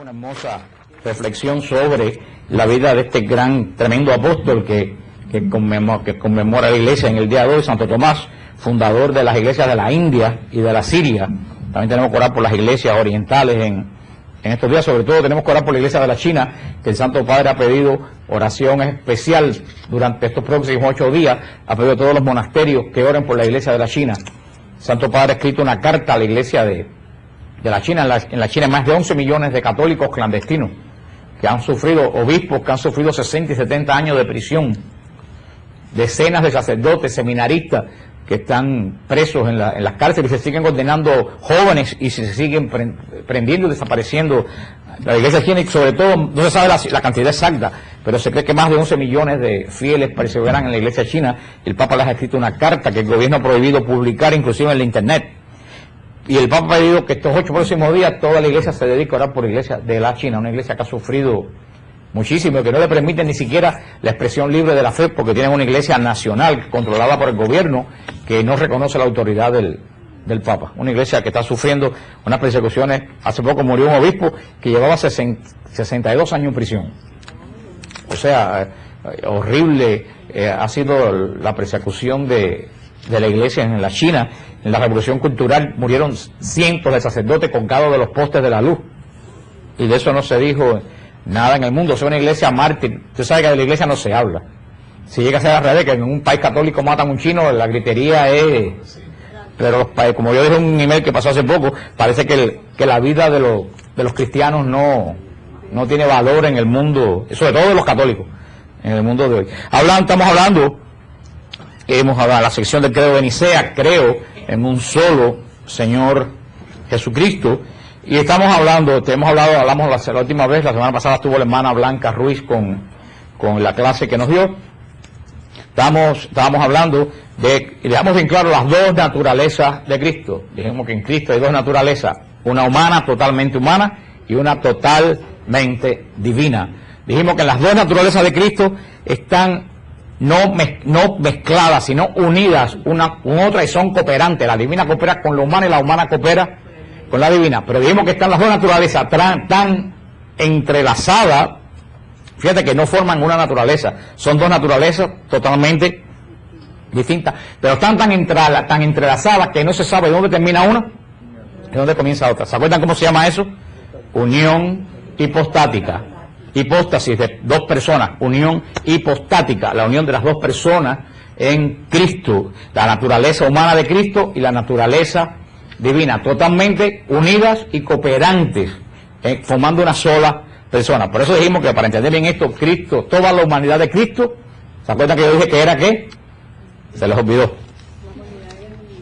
Una hermosa reflexión sobre la vida de este gran, tremendo apóstol que conmemora la iglesia en el día de hoy, Santo Tomás, fundador de las iglesias de la India y de la Siria. También tenemos que orar por las iglesias orientales en estos días. Sobre todo tenemos que orar por la iglesia de la China, que el Santo Padre ha pedido oración especial durante estos próximos 8 días. Ha pedido a todos los monasterios que oren por la iglesia de la China. El Santo Padre ha escrito una carta a la iglesia de la China. En la China hay más de 11 millones de católicos clandestinos que han sufrido, obispos que han sufrido 60 y 70 años de prisión, decenas de sacerdotes, seminaristas que están presos en las cárceles y se siguen condenando jóvenes y se siguen prendiendo y desapareciendo. La iglesia china, y sobre todo, no se sabe la cantidad exacta, pero se cree que más de 11 millones de fieles perseveran en la iglesia china. El Papa les ha escrito una carta que el gobierno ha prohibido publicar, inclusive en la internet. Y el Papa ha pedido que estos 8 próximos días toda la iglesia se dedique a orar por la iglesia de la China, una iglesia que ha sufrido muchísimo, que no le permite ni siquiera la expresión libre de la fe, porque tienen una iglesia nacional controlada por el gobierno que no reconoce la autoridad del Papa. Una iglesia que está sufriendo unas persecuciones. Hace poco murió un obispo que llevaba 62 años en prisión. O sea, horrible ha sido la persecución de la iglesia en la China. En la Revolución Cultural murieron cientos de sacerdotes colgados de los postes de la luz. Y de eso no se dijo nada en el mundo. Es una iglesia mártir. Usted sabe que de la iglesia no se habla. Si llega a ser al revés, que en un país católico matan a un chino, la gritería es... Pero como yo dije en un email que pasó hace poco, parece que la vida de los cristianos no tiene valor en el mundo, sobre todo de los católicos, en el mundo de hoy. Estamos hablando, hemos hablado la sección del credo de Nicea, creo en un solo Señor Jesucristo, y hablamos la última vez, la semana pasada estuvo la hermana Blanca Ruiz con la clase que nos dio. Estábamos hablando y dejamos bien claro las dos naturalezas de Cristo. Dijimos que en Cristo hay dos naturalezas, una humana, totalmente humana, y una totalmente divina. Dijimos que las dos naturalezas de Cristo están no mezcladas, sino unidas una con otra, y son cooperantes. La divina coopera con la humana y la humana coopera con la divina. Pero dijimos que están las dos naturalezas tan entrelazadas. Fíjate que no forman una naturaleza, son dos naturalezas totalmente distintas, pero están tan entrelazadas que no se sabe dónde termina una y dónde comienza otra. ¿Se acuerdan cómo se llama eso? Unión hipostática. Hipóstasis de dos personas, unión hipostática, la unión de las dos personas en Cristo, la naturaleza humana de Cristo y la naturaleza divina, totalmente unidas y cooperantes, formando una sola persona. Por eso dijimos que para entender bien esto, Cristo, toda la humanidad de Cristo, ¿se acuerdan que yo dije que era qué? Se les olvidó.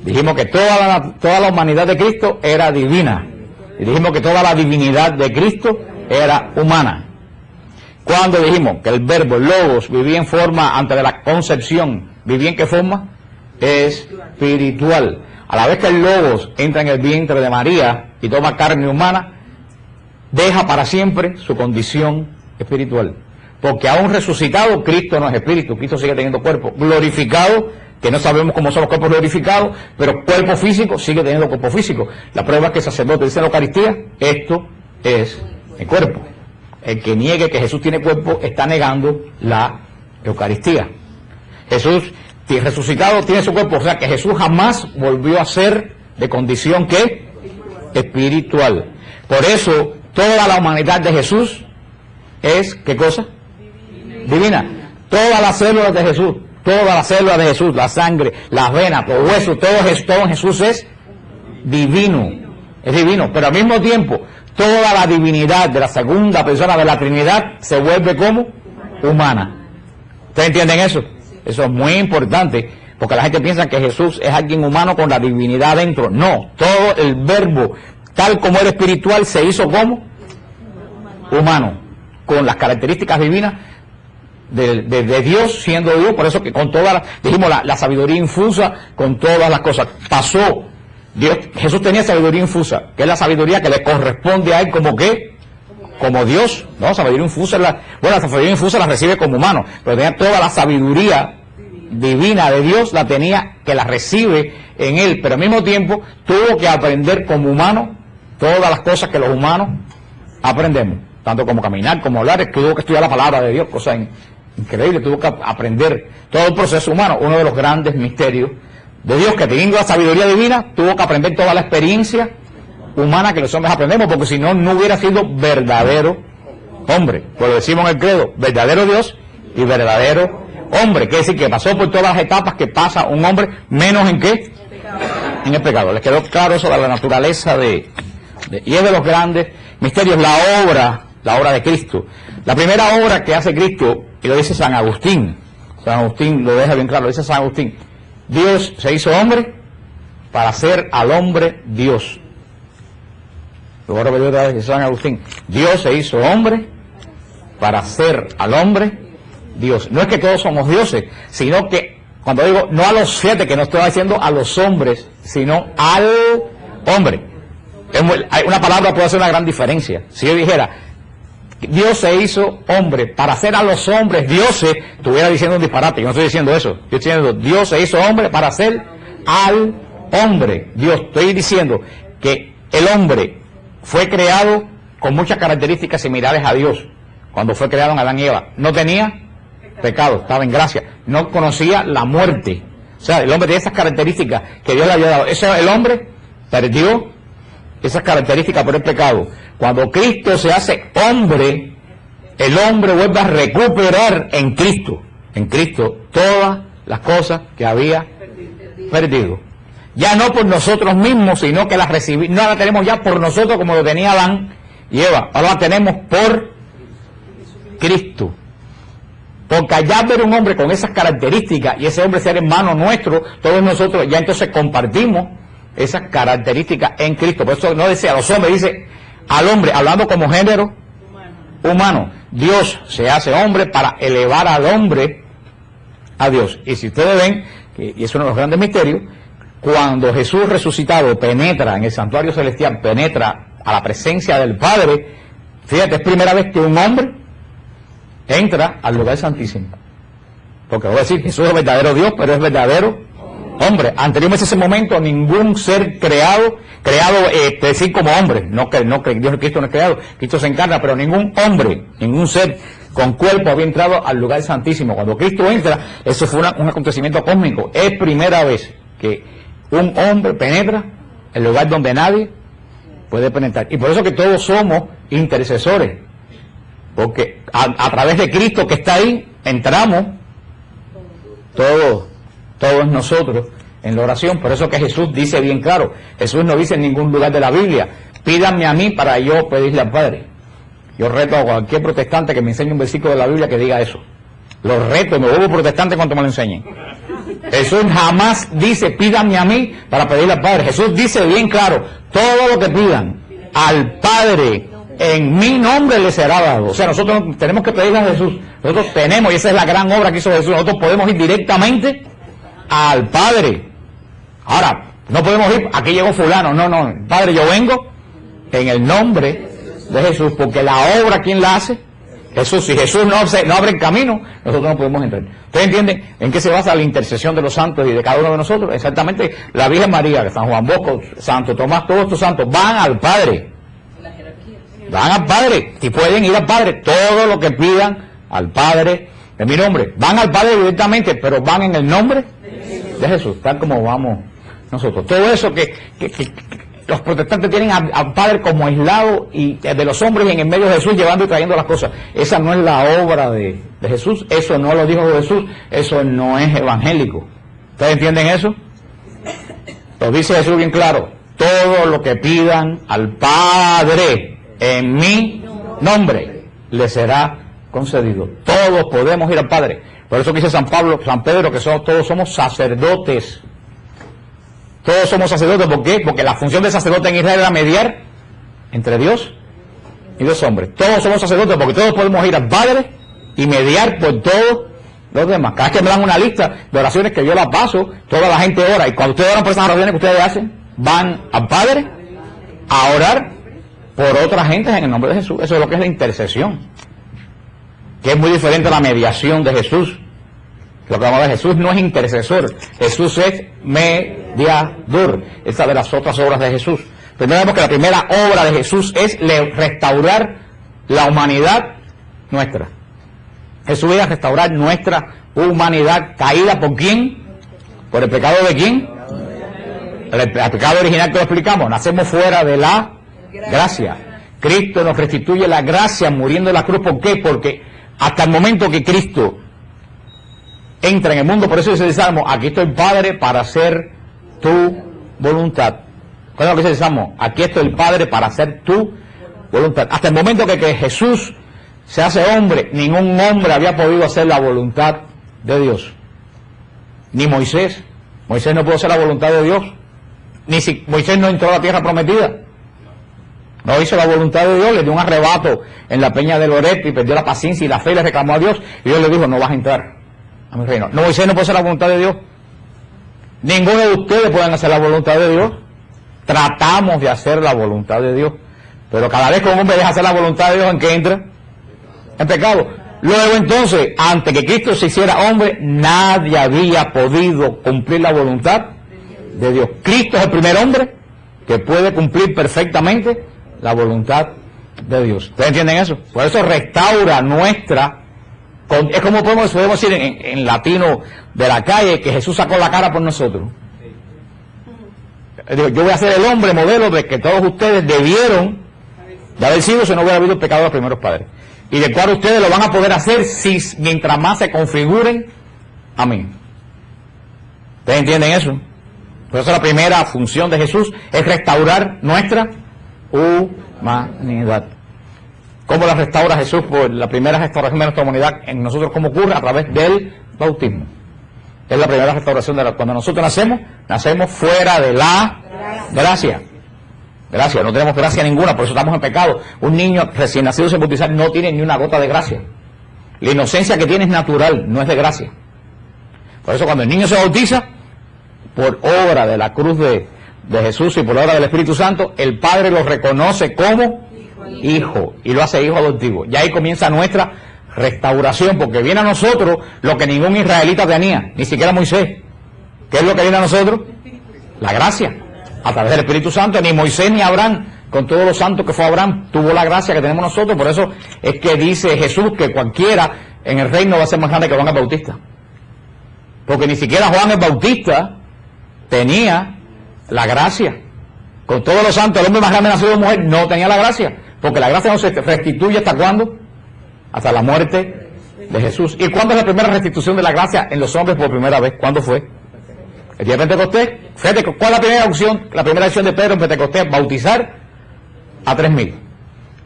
Dijimos que toda la humanidad de Cristo era divina. Y dijimos que toda la divinidad de Cristo era humana. Cuando dijimos que el verbo, el logos, vivía en forma, antes de la concepción, ¿vivía en qué forma? Espiritual. A la vez que el logos entra en el vientre de María y toma carne humana, deja para siempre su condición espiritual. Porque aún resucitado, Cristo no es espíritu, Cristo sigue teniendo cuerpo. Glorificado, que no sabemos cómo son los cuerpos glorificados, pero cuerpo físico, sigue teniendo cuerpo físico. La prueba es que el sacerdote dice en la Eucaristía, esto es el cuerpo. El que niegue que Jesús tiene cuerpo está negando la Eucaristía. Jesús, resucitado, tiene su cuerpo, o sea que Jesús jamás volvió a ser de condición ¿qué? Espiritual. Por eso, toda la humanidad de Jesús es, ¿qué cosa? Divina. Todas las células de Jesús, la sangre, las venas, los huesos, todo en Jesús es divino. Es divino, pero al mismo tiempo, toda la divinidad de la segunda persona de la Trinidad se vuelve como humana. ¿Ustedes entienden eso? Eso es muy importante, porque la gente piensa que Jesús es alguien humano con la divinidad dentro. No, todo el verbo, tal como era espiritual, se hizo como humano, con las características divinas de Dios, siendo Dios. Por eso que con toda la sabiduría infusa, con todas las cosas, pasó. Jesús tenía sabiduría infusa, que es la sabiduría que le corresponde a él como ¿qué? Como Dios. No, sabiduría infusa, la sabiduría infusa la recibe como humano, pero tenía toda la sabiduría divina de Dios, que la recibe en él, pero al mismo tiempo tuvo que aprender como humano todas las cosas que los humanos aprendemos, tanto como caminar, como hablar. Es que tuvo que estudiar la palabra de Dios, cosa increíble, tuvo que aprender todo el proceso humano, uno de los grandes misterios de Dios, que teniendo la sabiduría divina, tuvo que aprender toda la experiencia humana que los hombres aprendemos, porque si no, no hubiera sido verdadero hombre. Pues lo decimos en el credo, verdadero Dios y verdadero hombre. Quiere decir que pasó por todas las etapas que pasa un hombre, menos en qué, en el pecado. ¿Les quedó claro eso de la naturaleza y es de los grandes misterios, la obra de Cristo? La primera obra que hace Cristo, y lo dice San Agustín lo deja bien claro, lo dice San Agustín: Dios se hizo hombre para hacer al hombre Dios. Lo voy a repetir otra vez, San Agustín: Dios se hizo hombre para hacer al hombre Dios. No es que todos somos dioses, sino que, cuando digo no a los 7, que no estoy diciendo a los hombres, sino al hombre. Hay una palabra puede hacer una gran diferencia. Si yo dijera Dios se hizo hombre para hacer a los hombres dioses, estuviera diciendo un disparate. Yo no estoy diciendo eso. Yo estoy diciendo Dios se hizo hombre para hacer al hombre Dios. Estoy diciendo que el hombre fue creado con muchas características similares a Dios. Cuando fue creado en Adán y Eva, no tenía pecado, estaba en gracia, no conocía la muerte. O sea, el hombre tenía esas características que Dios le había dado. El hombre perdió esas características por el pecado. Cuando Cristo se hace hombre, el hombre vuelve a recuperar en Cristo todas las cosas que había perdido. Ya no por nosotros mismos, sino que las recibimos, no la tenemos ya por nosotros como lo tenía Adán y Eva, ahora la tenemos por Cristo. Porque allá ver un hombre con esas características y ese hombre ser hermano nuestro, todos nosotros ya entonces compartimos esas características en Cristo. Por eso no dice a los hombres, dice al hombre, hablando como género humano. Dios se hace hombre para elevar al hombre a Dios. Y si ustedes ven, y es uno de los grandes misterios, cuando Jesús resucitado penetra en el santuario celestial, penetra a la presencia del Padre, fíjate, es primera vez que un hombre entra al lugar santísimo. Porque voy a decir, Jesús es verdadero Dios, pero es verdadero hombre. Anteriormente a ese momento, ningún ser creado, decir como hombre, no que Dios, Cristo no es creado, Cristo se encarna, pero ningún hombre, ningún ser con cuerpo había entrado al lugar santísimo. Cuando Cristo entra, eso fue un acontecimiento cósmico. Es primera vez que un hombre penetra el lugar donde nadie puede penetrar. Y por eso que todos somos intercesores, porque a través de Cristo que está ahí, entramos todos nosotros en la oración. Por eso que Jesús dice bien claro, Jesús no dice en ningún lugar de la Biblia, pídanme a mí para yo pedirle al Padre. Yo reto a cualquier protestante que me enseñe un versículo de la Biblia que diga eso. Lo reto, me vuelvo protestante cuando me lo enseñen. Jesús jamás dice pídanme a mí para pedirle al Padre. Jesús dice bien claro, todo lo que pidan al Padre en mi nombre le será dado. O sea, nosotros tenemos que pedirle a Jesús. Nosotros tenemos, y esa es la gran obra que hizo Jesús, nosotros podemos ir directamente al Padre. Ahora, no podemos ir, aquí llegó fulano, no, Padre, yo vengo en el nombre de Jesús, porque la obra, ¿quién la hace? Jesús. Si Jesús no abre el camino, nosotros no podemos entrar. ¿Ustedes entienden en qué se basa la intercesión de los santos y de cada uno de nosotros? Exactamente, la Virgen María, San Juan Bosco, Santo Tomás, todos estos santos van al Padre. Van al Padre, y pueden ir al Padre, todo lo que pidan al Padre en mi nombre. Van al Padre directamente, pero van en el nombre de Jesús, tal como vamos nosotros. Todo eso que los protestantes tienen al Padre como aislado y de los hombres y en el medio de Jesús llevando y trayendo las cosas. Esa no es la obra de Jesús, eso no lo dijo Jesús, eso no es evangélico. ¿Ustedes entienden eso? Lo dice Jesús bien claro, todo lo que pidan al Padre en mi nombre le será concedido. Todos podemos ir al Padre. Por eso que dice San Pedro, que todos somos sacerdotes. Todos somos sacerdotes. ¿Por qué? Porque la función de sacerdote en Israel era mediar entre Dios y los hombres. Todos somos sacerdotes porque todos podemos ir al Padre y mediar por todos los demás. Cada vez que me dan una lista de oraciones que yo las paso, toda la gente ora. Y cuando ustedes oran por esas oraciones que ustedes hacen, van al Padre a orar por otra gente en el nombre de Jesús. Eso es lo que es la intercesión, que es muy diferente a la mediación de Jesús. Lo que vamos a ver, Jesús no es intercesor, Jesús es mediador. Esa de las otras obras de Jesús. Primero vemos que la primera obra de Jesús es restaurar la humanidad nuestra. Jesús viene a restaurar nuestra humanidad caída ¿por quién? ¿Por el pecado de quién? El pecado original que lo explicamos. Nacemos fuera de la gracia. Cristo nos restituye la gracia muriendo en la cruz. ¿Por qué? Porque hasta el momento que Cristo entra en el mundo, por eso dice el Salmo, aquí estoy Padre para hacer tu voluntad. ¿Cuál es lo que dice el Salmo? Aquí estoy el Padre para hacer tu voluntad. Hasta el momento que Jesús se hace hombre, ningún hombre había podido hacer la voluntad de Dios. Ni Moisés. Moisés no pudo hacer la voluntad de Dios. Ni si Moisés no entró a la tierra prometida. No hizo la voluntad de Dios, le dio un arrebato en la peña de Loret y perdió la paciencia y la fe y le reclamó a Dios. Y Dios le dijo, no vas a entrar a mi reino. No, Moisés no puede hacer la voluntad de Dios. Ninguno de ustedes pueden hacer la voluntad de Dios. Tratamos de hacer la voluntad de Dios. Pero cada vez que un hombre deja hacer la voluntad de Dios, ¿en qué entra? En pecado. Luego entonces, antes que Cristo se hiciera hombre, nadie había podido cumplir la voluntad de Dios. Cristo es el primer hombre que puede cumplir perfectamente la voluntad de Dios. ¿Ustedes entienden eso? Por eso restaura nuestra... Es como podemos decir en latino de la calle, que Jesús sacó la cara por nosotros. Yo voy a ser el hombre modelo de que todos ustedes debieron de haber sido si no hubiera habido el pecado de los primeros padres. Y del cual ustedes lo van a poder hacer mientras más se configuren a mí. ¿Ustedes entienden eso? Por eso la primera función de Jesús es restaurar nuestra humanidad. ¿Cómo la restaura Jesús? Pues la primera restauración de nuestra humanidad en nosotros, ¿cómo ocurre? A través del bautismo. Es la primera restauración cuando nosotros nacemos fuera de la gracia. Gracia, no tenemos gracia ninguna, por eso estamos en pecado. Un niño recién nacido sin bautizar no tiene ni una gota de gracia. La inocencia que tiene es natural, no es de gracia. Por eso cuando el niño se bautiza, por obra de la cruz de Jesús y por obra del Espíritu Santo, el Padre lo reconoce como hijo y lo hace hijo adoptivo. Y ahí comienza nuestra restauración, porque viene a nosotros lo que ningún israelita tenía, ni siquiera Moisés. ¿Qué es lo que viene a nosotros? La gracia. A través del Espíritu Santo, ni Moisés ni Abraham, con todos los santos que fue Abraham, tuvo la gracia que tenemos nosotros. Por eso es que dice Jesús que cualquiera en el reino va a ser más grande que Juan el Bautista. Porque ni siquiera Juan el Bautista tenía la gracia. Con todos los santos, el hombre más grande nacido de mujer no tenía la gracia. Porque la gracia no se restituye ¿hasta cuándo? Hasta la muerte de Jesús. ¿Y cuándo es la primera restitución de la gracia en los hombres por primera vez? ¿Cuándo fue? El día de Pentecostés. Fíjate, ¿cuál es la primera opción? La primera acción de Pedro en Pentecostés, bautizar a 3.000.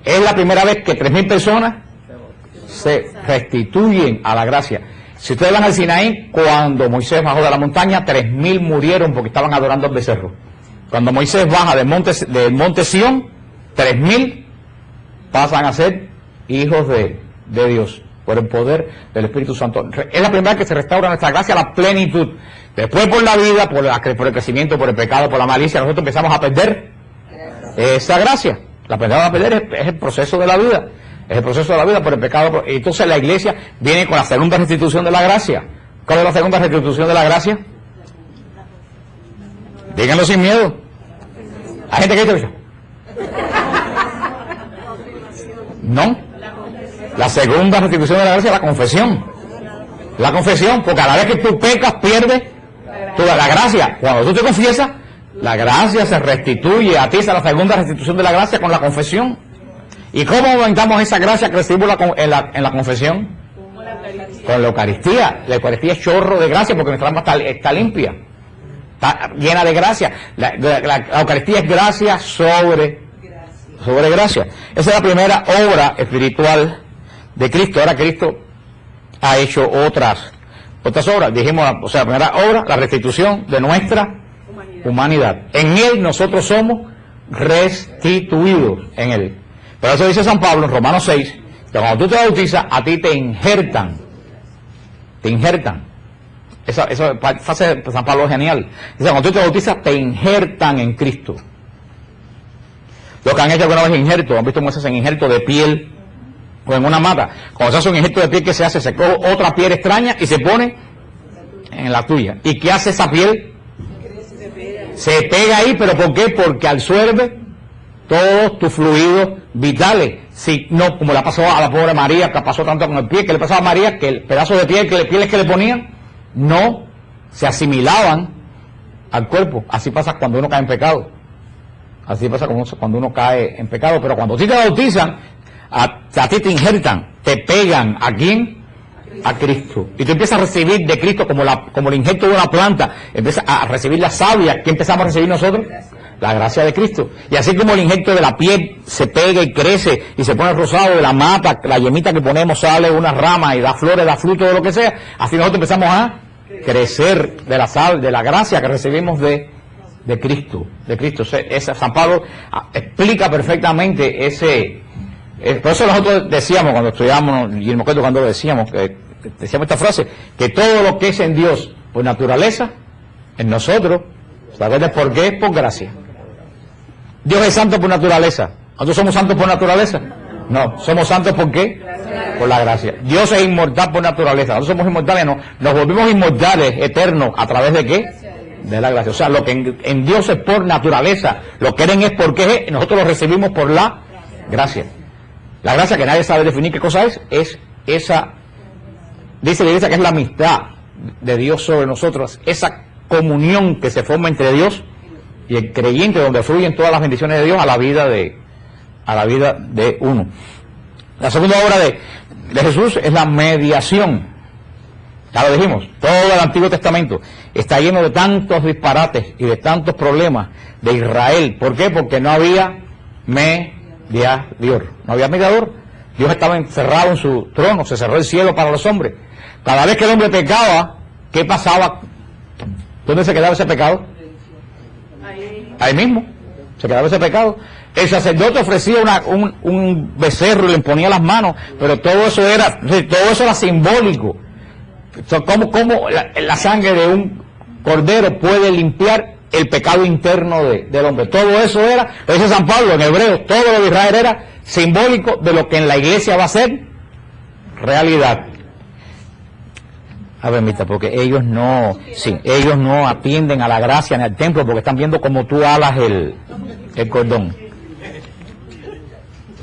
Es la primera vez que 3.000 personas se restituyen a la gracia. Si ustedes van al Sinaí, cuando Moisés bajó de la montaña, 3.000 murieron porque estaban adorando al becerro. Cuando Moisés baja del monte Sión, 3.000 pasan a ser hijos de Dios por el poder del Espíritu Santo. Es la primera vez que se restaura nuestra gracia a la plenitud. Después por la vida, por el crecimiento, por el pecado, por la malicia, nosotros empezamos a perder esa gracia. La empezamos a perder es el proceso de la vida. Es el proceso de la vida por el pecado. Y entonces la iglesia viene con la segunda restitución de la gracia. ¿Cuál es la segunda restitución de la gracia? Díganlo sin miedo. ¿Hay gente que dice eso? No. La segunda restitución de la gracia es la confesión. La confesión, porque cada vez que tú pecas pierdes toda la gracia. Cuando tú te confiesas, la gracia se restituye a ti. Esa es la segunda restitución de la gracia con la confesión. ¿Y cómo aumentamos esa gracia que recibimos en la confesión? Con la Eucaristía. La Eucaristía es chorro de gracia porque nuestra alma está limpia. Está llena de gracia. La Eucaristía es gracia sobre gracia. Esa es la primera obra espiritual de Cristo. Ahora Cristo ha hecho otras obras. Dijimos, o sea, la primera obra, la restitución de nuestra humanidad. En Él nosotros somos restituidos en Él. Pero eso dice San Pablo en Romanos 6, que cuando tú te bautizas, a ti te injertan. Te injertan. Esa frase de San Pablo es genial. Dice, cuando tú te bautizas, te injertan en Cristo. Los que han hecho alguna vez injerto, han visto cómo se hacen injerto de piel o en una mata. Cuando se hace un injerto de piel, ¿qué se hace? Se coge otra piel extraña y se pone en la tuya. ¿Y qué hace esa piel? Se pega ahí, ¿pero por qué? Porque absorbe todos tus fluidos vitales. si no, como le pasó a la pobre María, que pasó tanto con el pie, que le pasaba a María, que el pedazo de piel, pieles que le ponían, no se asimilaban al cuerpo. Así pasa cuando uno cae en pecado. Así pasa cuando uno cae en pecado. Pero cuando a ti te bautizan, a ti te injertan, te pegan. ¿A quién? A Cristo. Y tú empiezas a recibir de Cristo como el injerto de una planta. Empiezas a recibir la savia. ¿Qué empezamos a recibir nosotros? La gracia de Cristo. Y así como el injerto de la piel se pega y crece y se pone rosado de la mata, la yemita que ponemos sale una rama y da flores, da fruto, de lo que sea, así nosotros empezamos a crecer de la sal, de la gracia que recibimos de Cristo. De Cristo. San Pablo explica perfectamente ese. Por eso nosotros decíamos cuando estudiábamos, y me acuerdo cuando decíamos esta frase, que todo lo que es en Dios por naturaleza, en nosotros, ¿sabes por qué? Es por gracia. Dios es santo por naturaleza. ¿Nosotros somos santos por naturaleza? No, somos santos ¿por qué? Por la gracia. Dios es inmortal por naturaleza. Nosotros somos inmortales, no. Nos volvimos inmortales, eternos, ¿a través de qué? De la gracia. O sea, lo que en Dios es por naturaleza, lo que es porque es, nosotros lo recibimos por la gracia. La gracia, que nadie sabe definir qué cosa es esa, dice la Iglesia que es la amistad de Dios sobre nosotros, esa comunión que se forma entre Dios y el creyente, donde fluyen todas las bendiciones de Dios a la vida de uno. La segunda obra de Jesús es la mediación. Ya lo dijimos, todo el Antiguo Testamento está lleno de tantos disparates y de tantos problemas de Israel. ¿Por qué? Porque no había mediador. No había mediador. Dios estaba encerrado en su trono, se cerró el cielo para los hombres. Cada vez que el hombre pecaba, ¿qué pasaba? ¿Dónde se quedaba ese pecado? Ahí mismo, se quedaba ese pecado. El sacerdote ofrecía un becerro y le imponía las manos, pero todo eso era simbólico. ¿Cómo la sangre de un cordero puede limpiar el pecado interno del hombre? Todo eso era, lo dice San Pablo en Hebreos, todo lo de Israel era simbólico de lo que en la iglesia va a ser realidad. A ver, mita, porque ellos no atienden a la gracia en el templo porque están viendo como tú alas el cordón.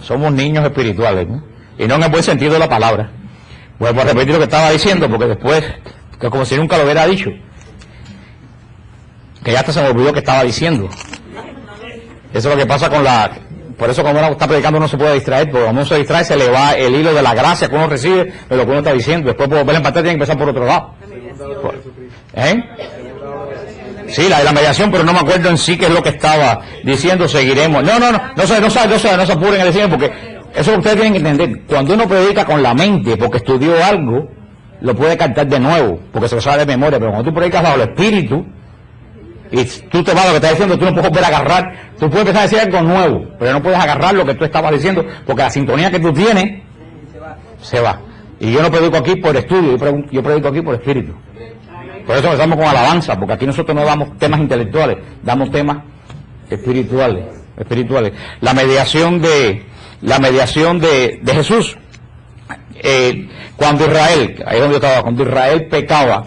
Somos niños espirituales, ¿no? Y no en el buen sentido de la palabra. Vuelvo a repetir lo que estaba diciendo porque después, que como si nunca lo hubiera dicho, que ya hasta se me olvidó que estaba diciendo. Eso es lo que pasa por eso cuando uno está predicando uno se puede distraer, porque cuando uno se distrae se le va el hilo de la gracia que uno recibe de lo que uno está diciendo. Después por volver a empatar tiene que empezar por otro lado. Sí, la de la mediación, pero no me acuerdo en sí qué es lo que estaba diciendo. Seguiremos. No se apuren a decir, porque eso que ustedes tienen que entender. Cuando uno predica con la mente, porque estudió algo, lo puede cantar de nuevo, porque se lo sabe de memoria, pero cuando tú predicas bajo el espíritu, y tú te vas a lo que estás diciendo, tú no puedes volver a agarrar, tú puedes empezar a decir algo nuevo, pero no puedes agarrar lo que tú estabas diciendo, porque la sintonía que tú tienes, se va. Y yo no predico aquí por estudio, yo predico aquí por espíritu. Por eso empezamos con alabanza, porque aquí nosotros no damos temas intelectuales, damos temas espirituales. La mediación de Jesús, cuando Israel pecaba,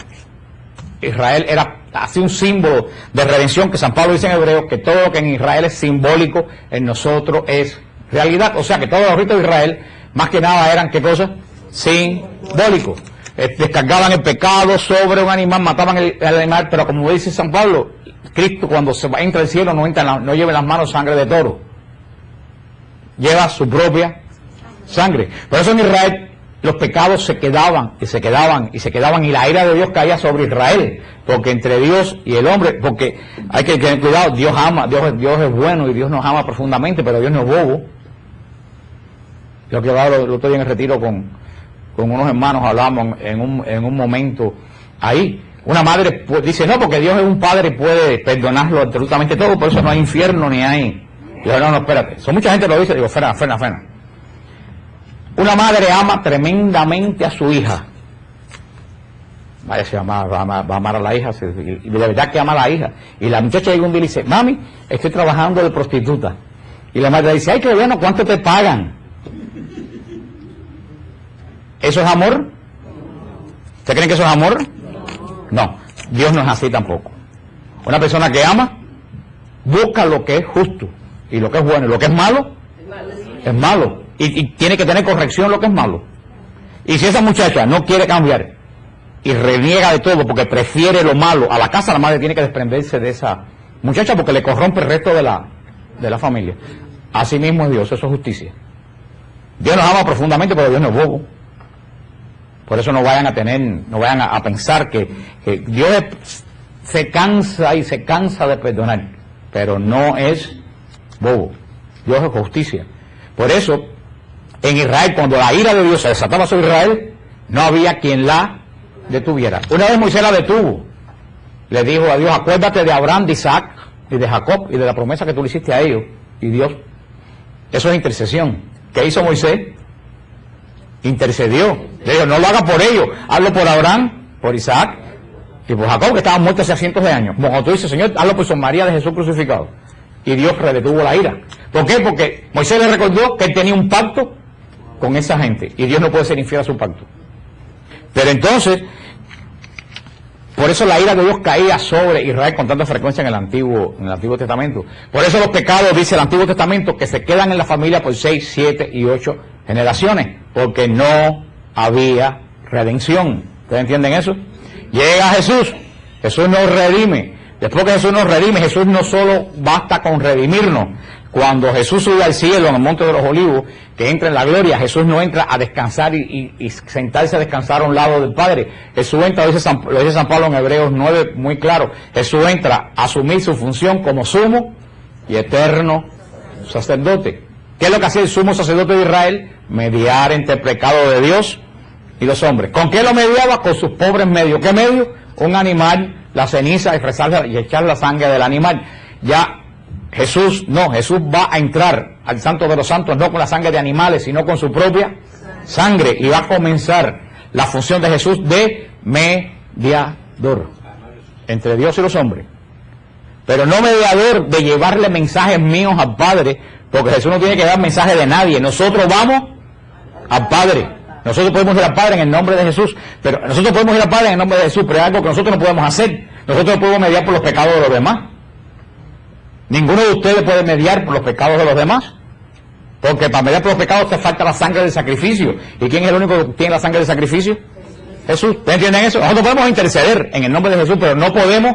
Israel era así un símbolo de redención, que San Pablo dice en Hebreos que todo lo que en Israel es simbólico, en nosotros es realidad. O sea que todos los ritos de Israel, más que nada eran, ¿qué cosa? Simbólicos. Descargaban el pecado sobre un animal, mataban el animal, pero como dice San Pablo, Cristo cuando entra al cielo no lleva en las manos sangre de toro, lleva su propia sangre. Por eso en Israel los pecados se quedaban, y la ira de Dios caía sobre Israel, porque entre Dios y el hombre, porque hay que tener cuidado, Dios es bueno y Dios nos ama profundamente, pero Dios no es bobo. Yo que hablaba el otro día en el retiro con unos hermanos, hablamos en un momento ahí. Una madre dice, no, porque Dios es un padre y puede perdonarlo absolutamente todo, por eso no hay infierno ni hay. Yo no, espérate. Mucha gente lo dice, digo, frena. Una madre ama tremendamente a su hija. Vaya, va a amar a la hija, y de verdad que ama a la hija. Y la muchacha llega un día y dice, mami, estoy trabajando de prostituta. Y la madre dice, ay, qué bueno, ¿cuánto te pagan? ¿Eso es amor? ¿Usted creen que eso es amor? No, Dios no es así tampoco. Una persona que ama busca lo que es justo y lo que es bueno, y lo que es malo es malo. y tiene que tener corrección lo que es malo. Y si esa muchacha no quiere cambiar y reniega de todo porque prefiere lo malo a la casa, la madre tiene que desprenderse de esa muchacha porque le corrompe el resto de la familia. Así mismo es Dios, eso es justicia. Dios nos ama profundamente, pero Dios no es bobo. Por eso no vayan a pensar que Dios se cansa de perdonar, pero no es bobo. Dios es justicia. Por eso, en Israel, cuando la ira de Dios se desataba sobre Israel, no había quien la detuviera. Una vez Moisés la detuvo. Le dijo a Dios, acuérdate de Abraham, de Isaac y de Jacob y de la promesa que tú le hiciste a ellos. Y Dios, eso es intercesión. ¿Qué hizo Moisés? Intercedió. Le dijo, no lo haga por ellos, hazlo por Abraham, por Isaac y por Jacob, que estaban muertos hace cientos de años. Como cuando tú dices, Señor, hazlo por San María de Jesús crucificado. Y Dios redetuvo la ira. ¿Por qué? Porque Moisés le recordó que él tenía un pacto con esa gente y Dios no puede ser infiel a su pacto. Pero entonces, por eso la ira de Dios caía sobre Israel con tanta frecuencia en el Antiguo Testamento. Por eso los pecados, dice el Antiguo Testamento, que se quedan en la familia por 6, 7 y 8 generaciones, porque no había redención. ¿Ustedes entienden eso? Llega Jesús nos redime. Después que Jesús nos redime, Jesús no solo basta con redimirnos. Cuando Jesús sube al cielo en el Monte de los Olivos, que entra en la gloria, Jesús no entra a descansar y sentarse a descansar a un lado del Padre. Jesús entra, lo dice San Pablo en Hebreos 9, muy claro. Jesús entra a asumir su función como sumo y eterno sacerdote. ¿Qué es lo que hacía el sumo sacerdote de Israel? Mediar entre el pecado de Dios y los hombres. ¿Con qué lo mediaba? Con sus pobres medios. ¿Qué medio? Un animal, la ceniza y echar la sangre del animal. Ya Jesús va a entrar al Santo de los Santos no con la sangre de animales, sino con su propia sangre. Y va a comenzar la función de Jesús de mediador entre Dios y los hombres. Pero no mediador de llevarle mensajes míos al Padre, porque Jesús no tiene que dar mensaje de nadie. Nosotros vamos al Padre. Nosotros podemos ir al Padre en el nombre de Jesús, pero nosotros podemos ir al Padre en el nombre de Jesús, pero hay algo que nosotros no podemos hacer. Nosotros no podemos mediar por los pecados de los demás. Ninguno de ustedes puede mediar por los pecados de los demás, porque para mediar por los pecados te falta la sangre del sacrificio. ¿Y quién es el único que tiene la sangre del sacrificio? Jesús. ¿Ustedes entienden eso? Nosotros podemos interceder en el nombre de Jesús, pero no podemos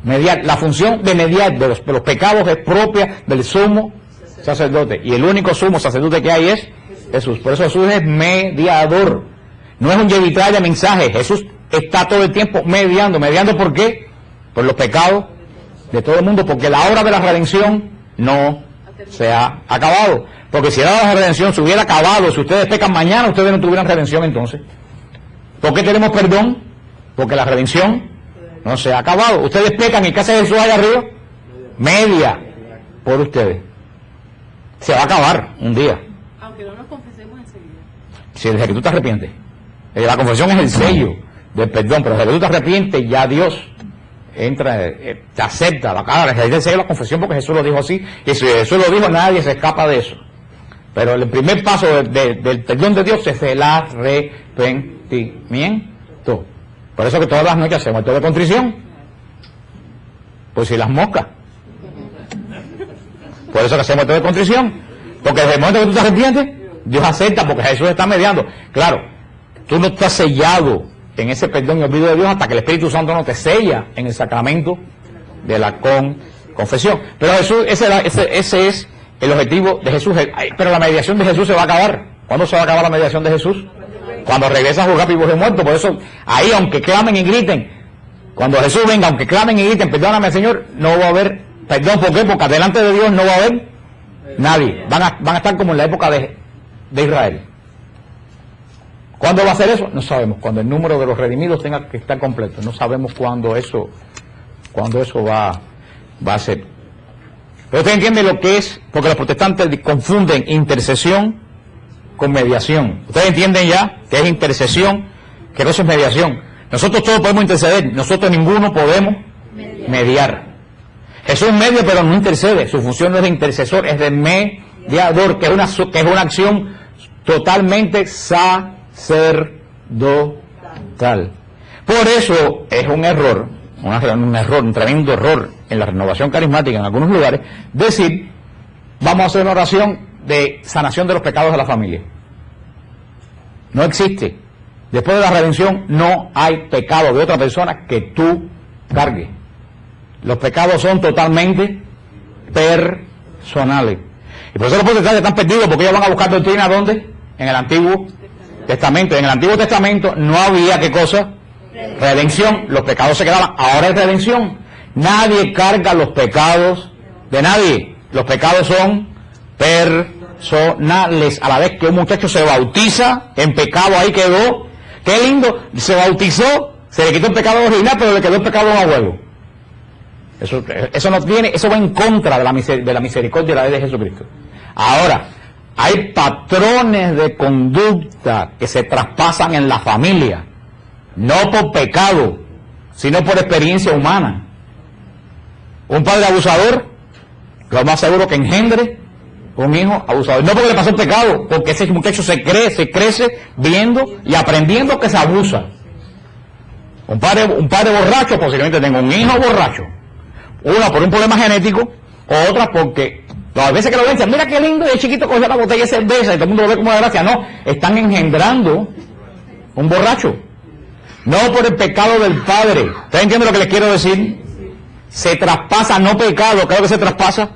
mediar. La función de mediar de los pecados es propia del sumo sacerdote, y el único sumo sacerdote que hay es Jesús. Por eso Jesús es mediador, no es un llevitrae de mensaje. Jesús está todo el tiempo mediando. ¿Mediando por qué? Por los pecados de todo el mundo, porque la obra de la redención no se ha acabado. Porque si la obra de la redención se hubiera acabado, si ustedes pecan mañana, ustedes no tuvieran redención entonces. ¿Por qué tenemos perdón? Porque la redención no se ha acabado. Ustedes pecan y ¿qué hace Jesús allá arriba? Media por ustedes. Se va a acabar un día. Aunque no nos confesemos enseguida. Si desde que tú te arrepientes. La confesión es el sello del perdón, pero desde que tú te arrepientes, ya Dios entra, te acepta la cara, el sello de la confesión, porque Jesús lo dijo así, y si Jesús lo dijo, nadie se escapa de eso. Pero el primer paso del perdón de Dios es el arrepentimiento. Por eso que todas las noches hacemos acto de contrición. Pues si las moscas. Por eso que hacemos acto de contrición. Porque desde el momento que tú te arrepientes, Dios acepta, porque Jesús está mediando. Claro, tú no estás sellado en ese perdón y olvido de Dios hasta que el Espíritu Santo no te sella en el sacramento de la confesión. Pero Jesús, ese es el objetivo de Jesús. Pero la mediación de Jesús se va a acabar. ¿Cuándo se va a acabar la mediación de Jesús? Cuando regresa a juzgar vivos y muertos. Por eso, ahí, aunque clamen y griten, cuando Jesús venga, aunque clamen y griten, perdóname, Señor, no va a haber perdón. ¿Por qué? Porque delante de Dios no va a haber nadie. Van a estar como en la época de Israel. ¿Cuándo va a ser eso? No sabemos. Cuando el número de los redimidos tenga que estar completo. No sabemos cuándo eso va a ser. Pero usted entiende lo que es, porque los protestantes confunden intercesión con mediación. Ustedes entienden ya que es intercesión, que no es mediación. Nosotros todos podemos interceder, nosotros ninguno podemos mediar. Jesús media, pero no intercede. Su función no es de intercesor, es de mediador, que es una acción totalmente sacerdotal. Por eso es un error, un tremendo error en la renovación carismática en algunos lugares, decir, vamos a hacer una oración de sanación de los pecados de la familia. No existe. Después de la redención no hay pecado de otra persona que tú cargues. Los pecados son totalmente personales. Y por eso los protestantes están perdidos, porque ellos van a buscar doctrina ¿dónde? En el Antiguo Testamento. En el Antiguo Testamento no había, ¿qué cosa? Redención. Los pecados se quedaban. Ahora es redención. Nadie carga los pecados de nadie. Los pecados son personales. A la vez que un muchacho se bautiza en pecado, ahí quedó. Qué lindo. Se bautizó, se le quitó el pecado original, pero le quedó el pecado a un abuelo. Eso no tiene, eso va en contra de la misericordia y la ley de Jesucristo. Ahora, hay patrones de conducta que se traspasan en la familia, no por pecado, sino por experiencia humana. Un padre abusador, lo más seguro que engendre un hijo abusador. No porque le pasó el pecado, porque ese muchacho se crece viendo y aprendiendo que se abusa. Un padre borracho posiblemente tenga un hijo borracho. Una por un problema genético, o otra porque a veces que lo ven, dicen, mira qué lindo, de chiquito cogió la botella de cerveza y todo el mundo lo ve como de gracia. No, están engendrando un borracho. No por el pecado del padre. ¿Ustedes entienden lo que les quiero decir? Se traspasa, no pecado, claro que se traspasa.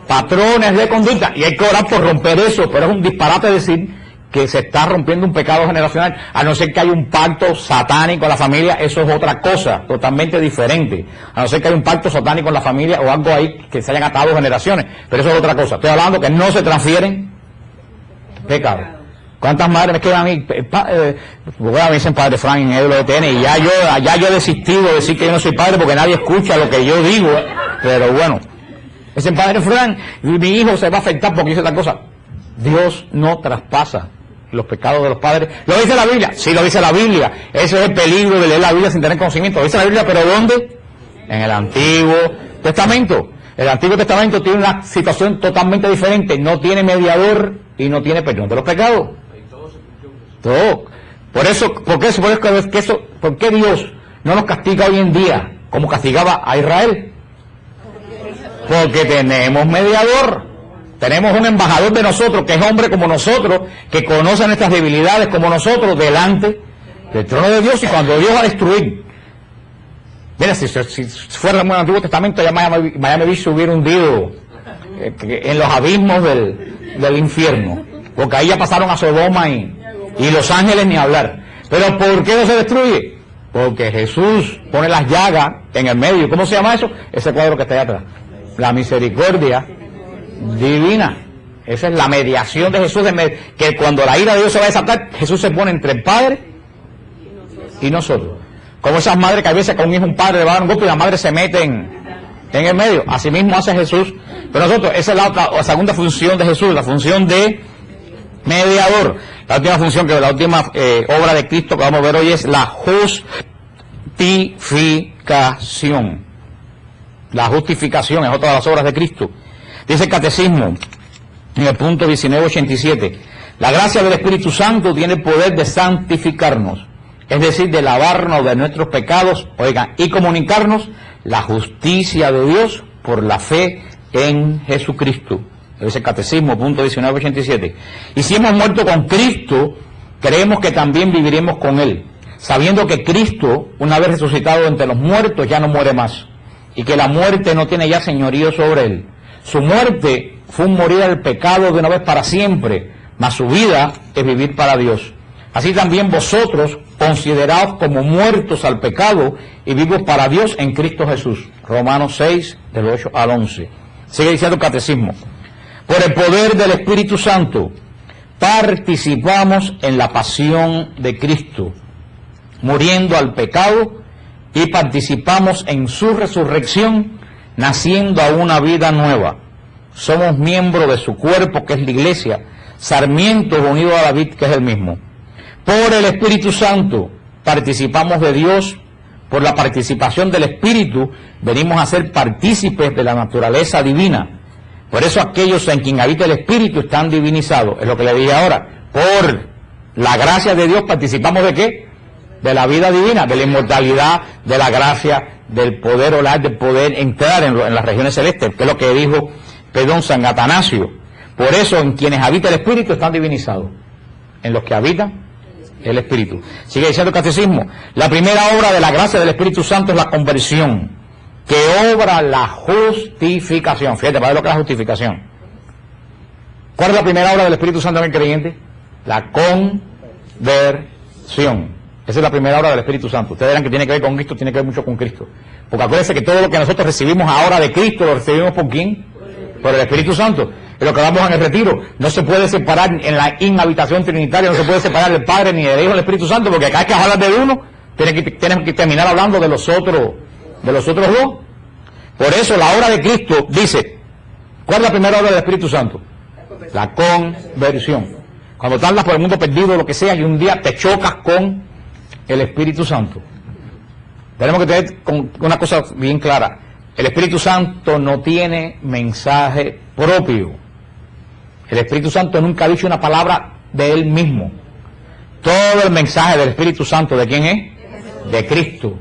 Patrones de conducta. Y hay que orar por romper eso, pero es un disparate decir que se está rompiendo un pecado generacional, a no ser que haya un pacto satánico en la familia. Eso es otra cosa, totalmente diferente. A no ser que haya un pacto satánico en la familia o algo ahí que se hayan atado generaciones, pero eso es otra cosa. Estoy hablando que no se transfieren pecados. ¿Cuántas madres me quedan a mí? Me dicen padre Frank en EWTN y ya yo he desistido de decir que yo no soy padre porque nadie escucha lo que yo digo, pero bueno. Dicen padre Frank, mi hijo se va a afectar porque dice tal cosa. Dios no traspasa los pecados de los padres. ¿Lo dice la Biblia? Sí, lo dice la Biblia. Ese es el peligro de leer la Biblia sin tener conocimiento. Lo dice la Biblia, ¿pero dónde? En el Antiguo Testamento. El Antiguo Testamento tiene una situación totalmente diferente. No tiene mediador y no tiene perdón de los pecados. Todo. Por qué Dios no nos castiga hoy en día como castigaba a Israel? Porque tenemos mediador. Tenemos un embajador de nosotros, que es hombre como nosotros, que conoce nuestras debilidades como nosotros, delante del trono de Dios. Y cuando Dios va a destruir, mira, si fuera el Antiguo Testamento, ya Miami Beach se hubiera hundido en los abismos del infierno, porque ahí ya pasaron a Sodoma y Los Ángeles ni hablar. Pero ¿por qué no se destruye? Porque Jesús pone las llagas en el medio. ¿Cómo se llama eso? Ese cuadro que está allá atrás. La misericordia divina. Esa es la mediación de Jesús, que cuando la ira de Dios se va a desatar, Jesús se pone entre el Padre y nosotros. Como esas madres que a veces con un hijo, un padre le va a dar un golpe y la madre se mete en el medio. Así mismo hace Jesús. Pero nosotros, esa es la segunda función de Jesús, la función de mediador. La última función, la última obra de Cristo que vamos a ver hoy es la justificación. La justificación es otra de las obras de Cristo. Dice el Catecismo, en el punto 1987, la gracia del Espíritu Santo tiene el poder de santificarnos, es decir, de lavarnos de nuestros pecados, oigan, y comunicarnos la justicia de Dios por la fe en Jesucristo. Dice el Catecismo, punto 1987. Y si hemos muerto con Cristo, creemos que también viviremos con Él, sabiendo que Cristo, una vez resucitado entre los muertos, ya no muere más, y que la muerte no tiene ya señorío sobre Él. Su muerte fue un morir al pecado de una vez para siempre, mas su vida es vivir para Dios. Así también vosotros, considerados como muertos al pecado y vivos para Dios en Cristo Jesús. Romanos 6, del 8 al 11. Sigue diciendo el Catecismo. Por el poder del Espíritu Santo, participamos en la pasión de Cristo, muriendo al pecado, y participamos en su resurrección, naciendo a una vida nueva. Somos miembros de su cuerpo, que es la iglesia, sarmientos unidos a la vid, que es el mismo. Por el Espíritu Santo participamos de Dios. Por la participación del Espíritu venimos a ser partícipes de la naturaleza divina. Por eso aquellos en quien habita el Espíritu están divinizados. Es lo que le dije ahora. Por la gracia de Dios participamos ¿de qué? De la vida divina, de la inmortalidad, de la gracia, del poder orar, del poder entrar en las regiones celestes, que es lo que dijo San Atanasio. Por eso en quienes habita el Espíritu están divinizados, en los que habitan el Espíritu. Sigue diciendo el Catecismo, la primera obra de la gracia del Espíritu Santo es la conversión, que obra la justificación. Fíjate, para ver lo que es la justificación. ¿Cuál es la primera obra del Espíritu Santo en el creyente? La conversión. Esa es la primera obra del Espíritu Santo. Ustedes dirán que tiene que ver con Cristo, tiene que ver mucho con Cristo. Porque acuérdense que todo lo que nosotros recibimos ahora de Cristo, lo recibimos ¿por quién? Por el Espíritu Santo. Es lo que hablamos en el retiro. No se puede separar en la inhabitación trinitaria, no se puede separar del Padre ni del Hijo del Espíritu Santo, porque acá hay que hablar de uno, tenemos que terminar hablando de los otros dos. Por eso la obra de Cristo dice, ¿cuál es la primera obra del Espíritu Santo? La conversión. Cuando tú andas por el mundo perdido, lo que sea, y un día te chocas con el Espíritu Santo. Tenemos que tener una cosa bien clara. El Espíritu Santo no tiene mensaje propio. El Espíritu Santo nunca ha dicho una palabra de Él mismo. Todo el mensaje del Espíritu Santo, ¿de quién es? De Cristo.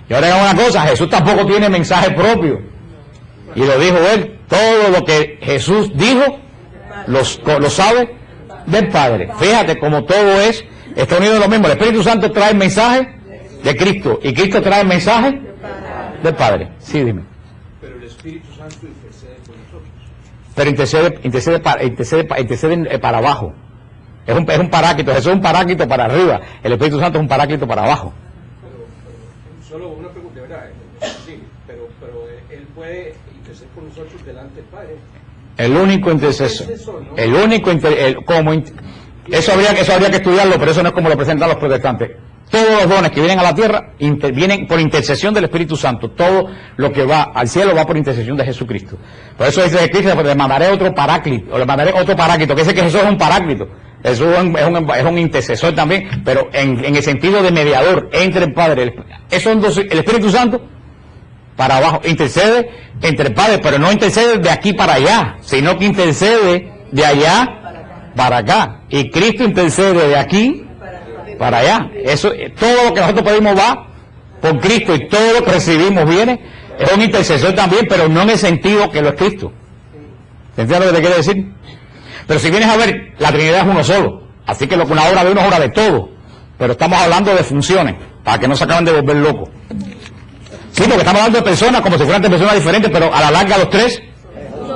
Y ahora una cosa, Jesús tampoco tiene mensaje propio. Y lo dijo Él. Todo lo que Jesús dijo, lo sabe del Padre. Fíjate como todo está unido en lo mismo. El Espíritu Santo trae el mensaje de Cristo. Y Cristo trae el mensaje del Padre. Sí, dime. Pero el Espíritu Santo intercede por nosotros. Pero intercede para abajo. Es un paráclito. Jesús es un paráclito para arriba. El Espíritu Santo es un paráclito para abajo. Pero solo una pregunta, ¿verdad? Sí, pero Él puede interceder por nosotros delante del Padre. El único intercesor. El único eso habría que estudiarlo, pero eso no es como lo presentan los protestantes. Todos los dones que vienen a la tierra vienen por intercesión del Espíritu Santo. Todo lo que va al cielo va por intercesión de Jesucristo. Por eso dice Cristo, pues le mandaré otro paráclito, o le mandaré otro paráclito, que dice que Jesús es un paráclito. Jesús es un intercesor también, pero en el sentido de mediador entre el Padre. El Espíritu Santo para abajo intercede entre el Padre, pero no intercede de aquí para allá, sino que intercede de allá para acá. Y Cristo intercede de aquí para allá. Eso, todo lo que nosotros pedimos va por Cristo, y todo lo que recibimos viene. Es un intercesor también, pero no en el sentido que lo es Cristo. ¿Se entiende lo que te quiere decir? Pero si vienes a ver, la Trinidad es uno solo. Así que una obra de uno es obra de todo. Pero estamos hablando de funciones, para que no se acaben de volver locos. Sí, porque estamos hablando de personas como si fueran de personas diferentes, pero a la larga los tres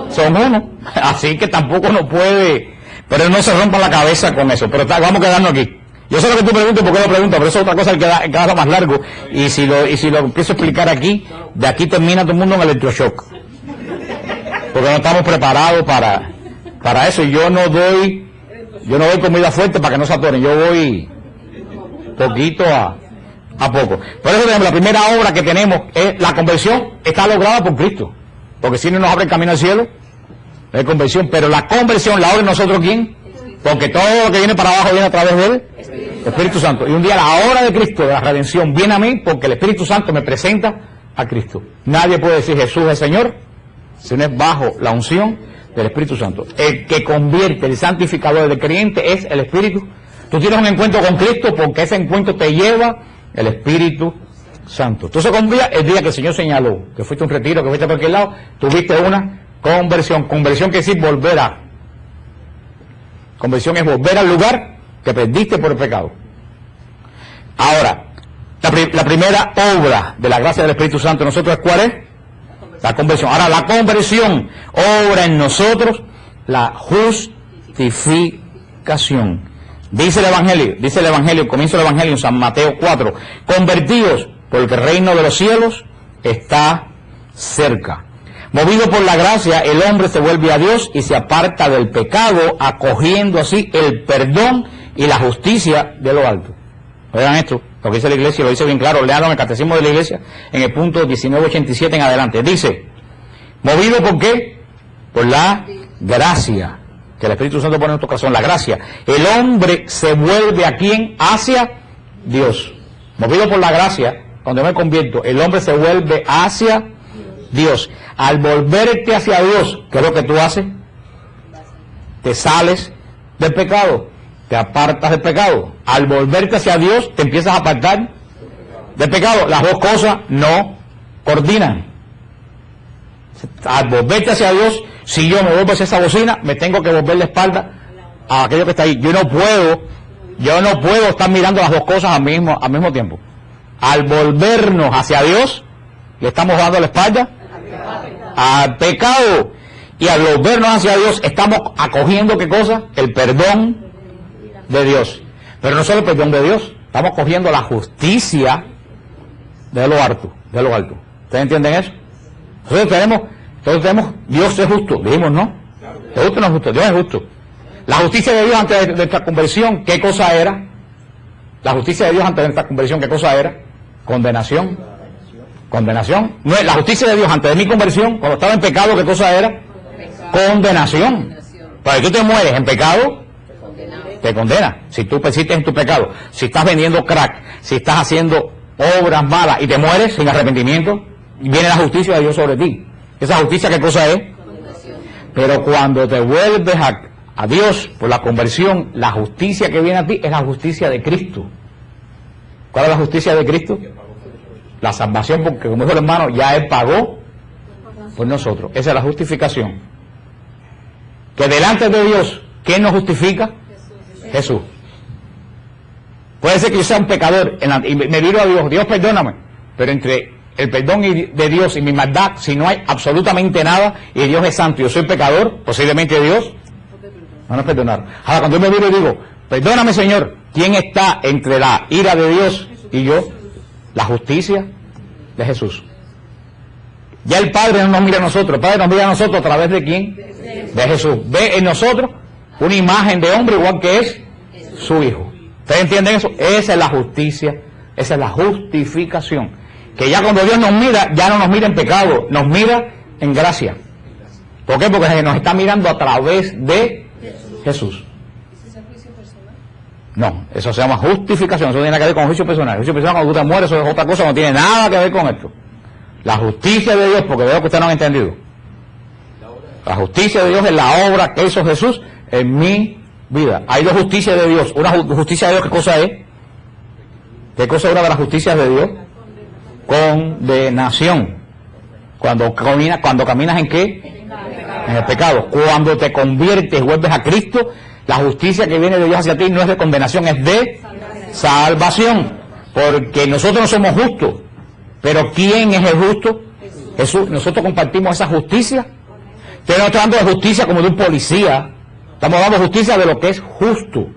son uno. Así que tampoco nos puede... Pero no se rompa la cabeza con eso. Pero vamos a quedarnos aquí. Yo sé lo que tú preguntas, porque lo pregunto, pero eso es otra cosa que queda más largo. Y si lo empiezo a explicar aquí, de aquí termina todo el mundo en electroshock. Porque no estamos preparados para eso. Y yo no doy comida fuerte para que no se atoren. Yo voy poquito a poco. Por eso tenemos la primera obra que tenemos, es la conversión, está lograda por Cristo. Porque si no nos abre el camino al cielo, es conversión. Pero la conversión la abre nosotros, ¿quién? Porque todo lo que viene para abajo viene a través del Espíritu Santo. Y un día la obra de Cristo, de la redención, viene a mí porque el Espíritu Santo me presenta a Cristo. Nadie puede decir Jesús es Señor si no es bajo la unción del Espíritu Santo. El que convierte, el santificador del creyente es el Espíritu. Tú tienes un encuentro con Cristo porque ese encuentro te lleva el Espíritu Santo. Entonces, el día que el Señor señaló, que fuiste a un retiro, que fuiste a cualquier lado, tuviste una conversión. Conversión quiere decir volver a. Conversión es volver al lugar que perdiste por el pecado. Ahora, la primera obra de la gracia del Espíritu Santo en nosotros, ¿cuál es? La conversión. Ahora, la conversión obra en nosotros la justificación. Dice el Evangelio, comienza el Evangelio en San Mateo 4, convertidos porque el reino de los cielos está cerca. Movido por la gracia, el hombre se vuelve a Dios y se aparta del pecado, acogiendo así el perdón y la justicia de lo alto. Oigan esto, lo que dice la iglesia, lo dice bien claro, leanlo en el catecismo de la iglesia, en el punto 1987 en adelante. Dice, movido por qué? Por la gracia, que el Espíritu Santo pone en nuestro corazón, la gracia. El hombre se vuelve ¿a quién? Hacia Dios. Movido por la gracia, cuando me convierto, el hombre se vuelve hacia Dios. Al volverte hacia Dios, ¿qué es lo que tú haces? Te sales del pecado, te apartas del pecado. Al volverte hacia Dios, te empiezas a apartar del pecado. Las dos cosas no coordinan. Al volverte hacia Dios, Si yo me vuelvo hacia esa bocina, me tengo que volver la espalda a aquello que está ahí. Yo no puedo estar mirando las dos cosas al mismo tiempo. Al volvernos hacia Dios, le estamos dando la espalda al pecado. Y al volvernos hacia Dios, estamos acogiendo, ¿qué cosa? El perdón de Dios. Pero no solo el perdón de Dios, estamos cogiendo la justicia de lo alto. ¿Ustedes entienden eso? Entonces tenemos, Dios es justo. Dijimos, ¿no? Es justo o no es justo. Dios es justo. La justicia de Dios antes de nuestra conversión, ¿qué cosa era? La justicia de Dios antes de nuestra conversión, ¿qué cosa era? Condenación. Condenación. No, la justicia de Dios antes de mi conversión, cuando estaba en pecado, ¿qué cosa era? Condenación. Para que tú te mueres en pecado, te condena. Si tú persistes en tu pecado, si estás vendiendo crack, si estás haciendo obras malas y te mueres sin arrepentimiento, viene la justicia de Dios sobre ti. ¿Esa justicia qué cosa es? Pero cuando te vuelves a Dios por la conversión, la justicia que viene a ti es la justicia de Cristo. ¿Cuál es la justicia de Cristo? La salvación, porque como dijo el hermano, ya Él pagó por nosotros. Esa es la justificación. Que delante de Dios, ¿quién nos justifica? Jesús. Puede ser que yo sea un pecador y me viro a Dios, Dios perdóname, pero entre el perdón de Dios y mi maldad, si no hay absolutamente nada y Dios es santo y yo soy pecador, posiblemente Dios no nos perdonaron. Ahora cuando yo me viro y digo, perdóname Señor, ¿quién está entre la ira de Dios y yo? La justicia de Jesús. Ya el Padre no nos mira a nosotros, el Padre nos mira a nosotros a través de ¿quién? De Jesús. Ve en nosotros una imagen de hombre igual que es su Hijo. ¿Ustedes entienden eso? Esa es la justicia, esa es la justificación. Que ya cuando Dios nos mira, ya no nos mira en pecado, nos mira en gracia. ¿Por qué? Porque nos está mirando a través de Jesús. No, eso se llama justificación, eso tiene nada que ver con juicio personal. Juicio personal cuando tú te mueres, eso es otra cosa, no tiene nada que ver con esto. La justicia de Dios, porque veo que ustedes no han entendido. La justicia de Dios es la obra que hizo Jesús en mi vida. Hay dos justicias de Dios. Una justicia de Dios, ¿qué cosa es? ¿Qué cosa es una de las justicias de Dios? Condenación. Cuando caminas ¿en qué? En el pecado. Cuando te conviertes y vuelves a Cristo, la justicia que viene de Dios hacia ti no es de condenación, es de salvación. Porque nosotros no somos justos. Pero ¿quién es el justo? Jesús. Nosotros compartimos esa justicia. Pero no estamos hablando de justicia como de un policía. Estamos hablando de justicia de lo que es justo.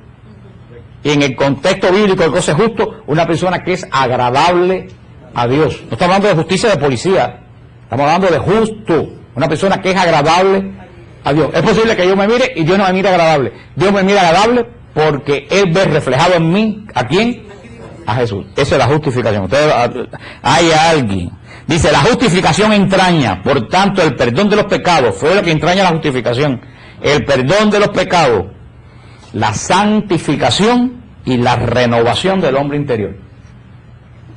Y en el contexto bíblico de cosa es justo, una persona que es agradable a Dios. No estamos hablando de justicia de policía. Estamos hablando de justo. Una persona que es agradable a Dios. Es posible que yo me mire y Dios no me mire agradable. Dios me mira agradable porque Él ve reflejado en mí, ¿a quién? A Jesús. Esa es la justificación. Ustedes, hay alguien. Dice, la justificación entraña, por tanto, el perdón de los pecados. Fue lo que entraña la justificación. El perdón de los pecados, la santificación y la renovación del hombre interior.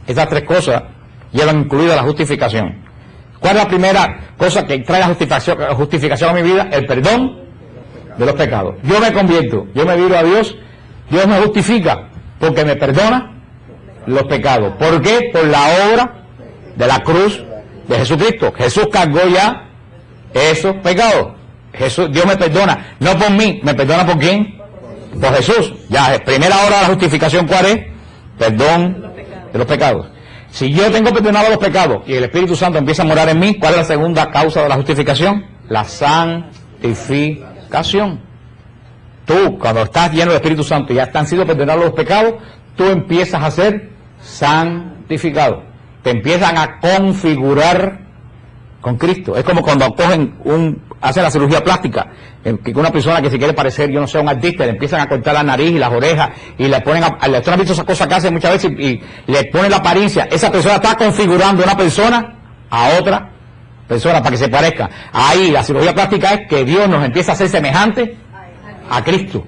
Esas tres cosas llevan incluida la justificación. ¿Cuál es la primera cosa que trae la justificación a mi vida? El perdón de los pecados. Yo me convierto, yo me viro a Dios, Dios me justifica porque me perdona los pecados. ¿Por qué? Por la obra de la cruz de Jesucristo. Jesús cargó ya esos pecados. Dios me perdona, no por mí, me perdona por quién, por Jesús. Ya, primera hora de la justificación, ¿cuál es? Perdón de los pecados. Si yo tengo perdonado los pecados y el Espíritu Santo empieza a morar en mí, ¿cuál es la segunda causa de la justificación? La santificación. Tú, cuando estás lleno del Espíritu Santo y ya han sido perdonados los pecados, tú empiezas a ser santificado. Te empiezan a configurar con Cristo. Es como cuando hacen la cirugía plástica, que una persona que se quiere parecer, yo no sé, un artista, le empiezan a cortar la nariz y las orejas y le ponen ¿tú has visto esas cosas que hacen muchas veces y le ponen la apariencia? Esa persona está configurando una persona a otra persona para que se parezca. Ahí la cirugía plástica es que Dios nos empieza a hacer semejante a Cristo,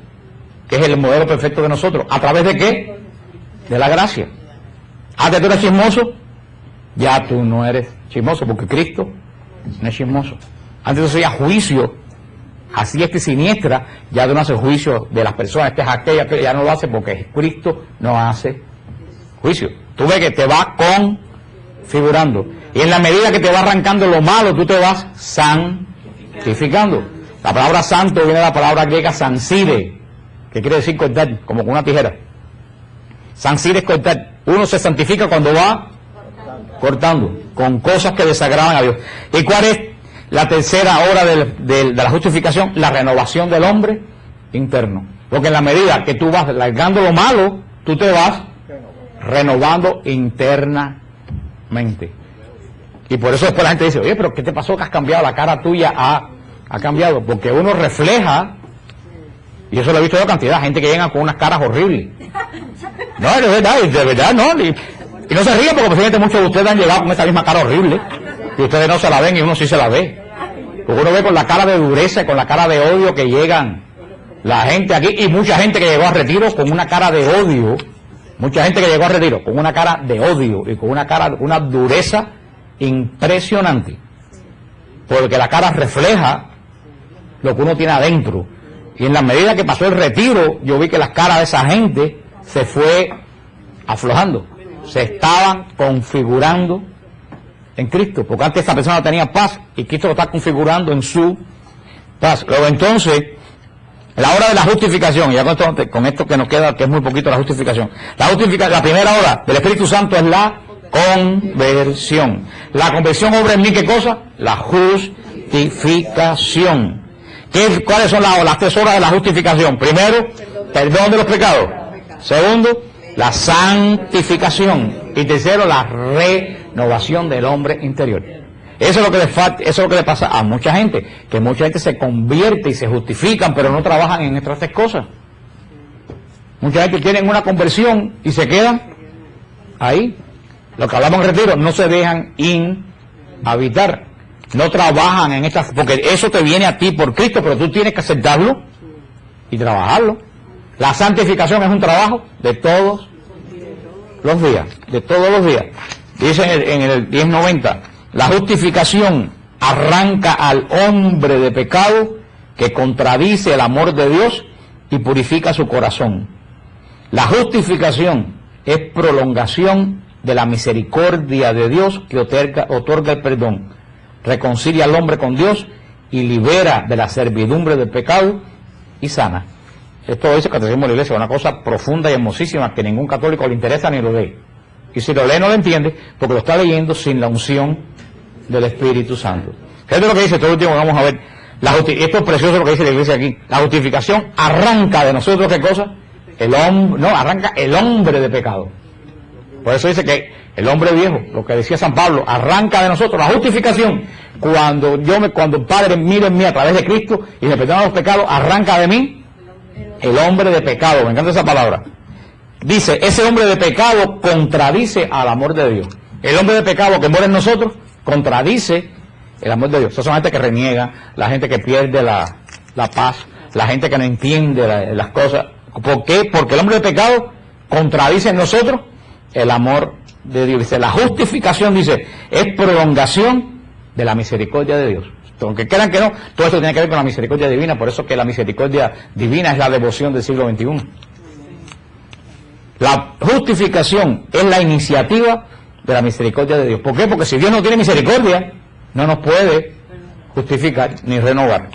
que es el modelo perfecto de nosotros. ¿A través de qué? De la gracia. Antes tú eres chismoso, ya tú no eres chismoso, porque Cristo no es chismoso. Antes eso sería juicio, así siniestra, ya tú no haces juicio de las personas, esta es aquella, que ya no lo hace porque Cristo no hace juicio. Tú ves que te va configurando, y en la medida que te va arrancando lo malo, tú te vas santificando. santificando. La palabra santo viene de la palabra griega sansire, que quiere decir cortar, como con una tijera. Sansire es cortar. Uno se santifica cuando va cortando, con cosas que desagradan a Dios. ¿Y cuál es la tercera obra de la justificación? La renovación del hombre interno. Porque en la medida que tú vas largando lo malo, tú te vas renovando internamente. Y por eso después la gente dice, oye, pero ¿qué te pasó que has cambiado? La cara tuya ha cambiado. Porque uno refleja, y eso lo he visto yo cantidad de gente que llega con unas caras horribles. No, de verdad, no. Y no se ríen porque posiblemente muchos de ustedes han llegado con esa misma cara horrible. Y ustedes no se la ven y uno sí se la ve. Porque uno ve con la cara de dureza, con la cara de odio que llegan la gente aquí. Y mucha gente que llegó a retiro con una cara de odio. Mucha gente que llegó a retiro con una cara de odio y con una dureza impresionante, porque la cara refleja lo que uno tiene adentro. Y en la medida que pasó el retiro, yo vi que las caras de esa gente se fue aflojando, se estaban configurando en Cristo, porque antes esa persona tenía paz y Cristo lo está configurando en su paz. Luego entonces, la hora de la justificación, ya con esto que nos queda, que es muy poquito la justificación, la primera hora del Espíritu Santo es la conversión. La conversión obra en mí, ¿qué cosa? La justificación. ¿Cuáles son las 3 horas de la justificación? Primero, perdón de los pecados. Segundo, la santificación. Y tercero, la renovación del hombre interior. Eso es lo que le falta, eso es lo que le pasa a mucha gente, que mucha gente se convierte y se justifican, pero no trabajan en estas 3 cosas. Mucha gente tiene una conversión y se quedan ahí. Lo que hablamos en retiro, no se dejan inhabitar, no trabajan en estas, porque eso te viene a ti por Cristo, pero tú tienes que aceptarlo y trabajarlo. La santificación es un trabajo de todos los días, Dice en el 1090, la justificación arranca al hombre de pecado que contradice el amor de Dios y purifica su corazón. La justificación es prolongación de la misericordia de Dios que otorga el perdón, reconcilia al hombre con Dios y libera de la servidumbre del pecado y sana. Esto lo dice el Catecismo de la Iglesia, una cosa profunda y hermosísima que ningún católico le interesa ni lo lee. Y si lo lee no lo entiende porque lo está leyendo sin la unción del Espíritu Santo. ¿Qué es lo que dice? Todo último vamos a ver. Esto es precioso lo que dice la Iglesia aquí. La justificación arranca de nosotros, ¿qué cosa? Arranca el hombre de pecado. Por eso dice que el hombre viejo, lo que decía San Pablo, arranca de nosotros la justificación. Cuando el Padre mira en mí a través de Cristo y me perdona los pecados, arranca de mí el hombre de pecado. Me encanta esa palabra. Dice, ese hombre de pecado contradice al amor de Dios. El hombre de pecado que muere en nosotros contradice el amor de Dios. Esa son la gente que reniega, la gente que pierde la paz, la gente que no entiende las cosas. ¿Por qué? Porque el hombre de pecado contradice en nosotros el amor de Dios. Dice, la justificación, dice, es prolongación de la misericordia de Dios. Aunque crean que no, todo esto tiene que ver con la misericordia divina, por eso que la misericordia divina es la devoción del siglo XXI. La justificación es la iniciativa de la misericordia de Dios. ¿Por qué? Porque si Dios no tiene misericordia, no nos puede justificar ni renovar.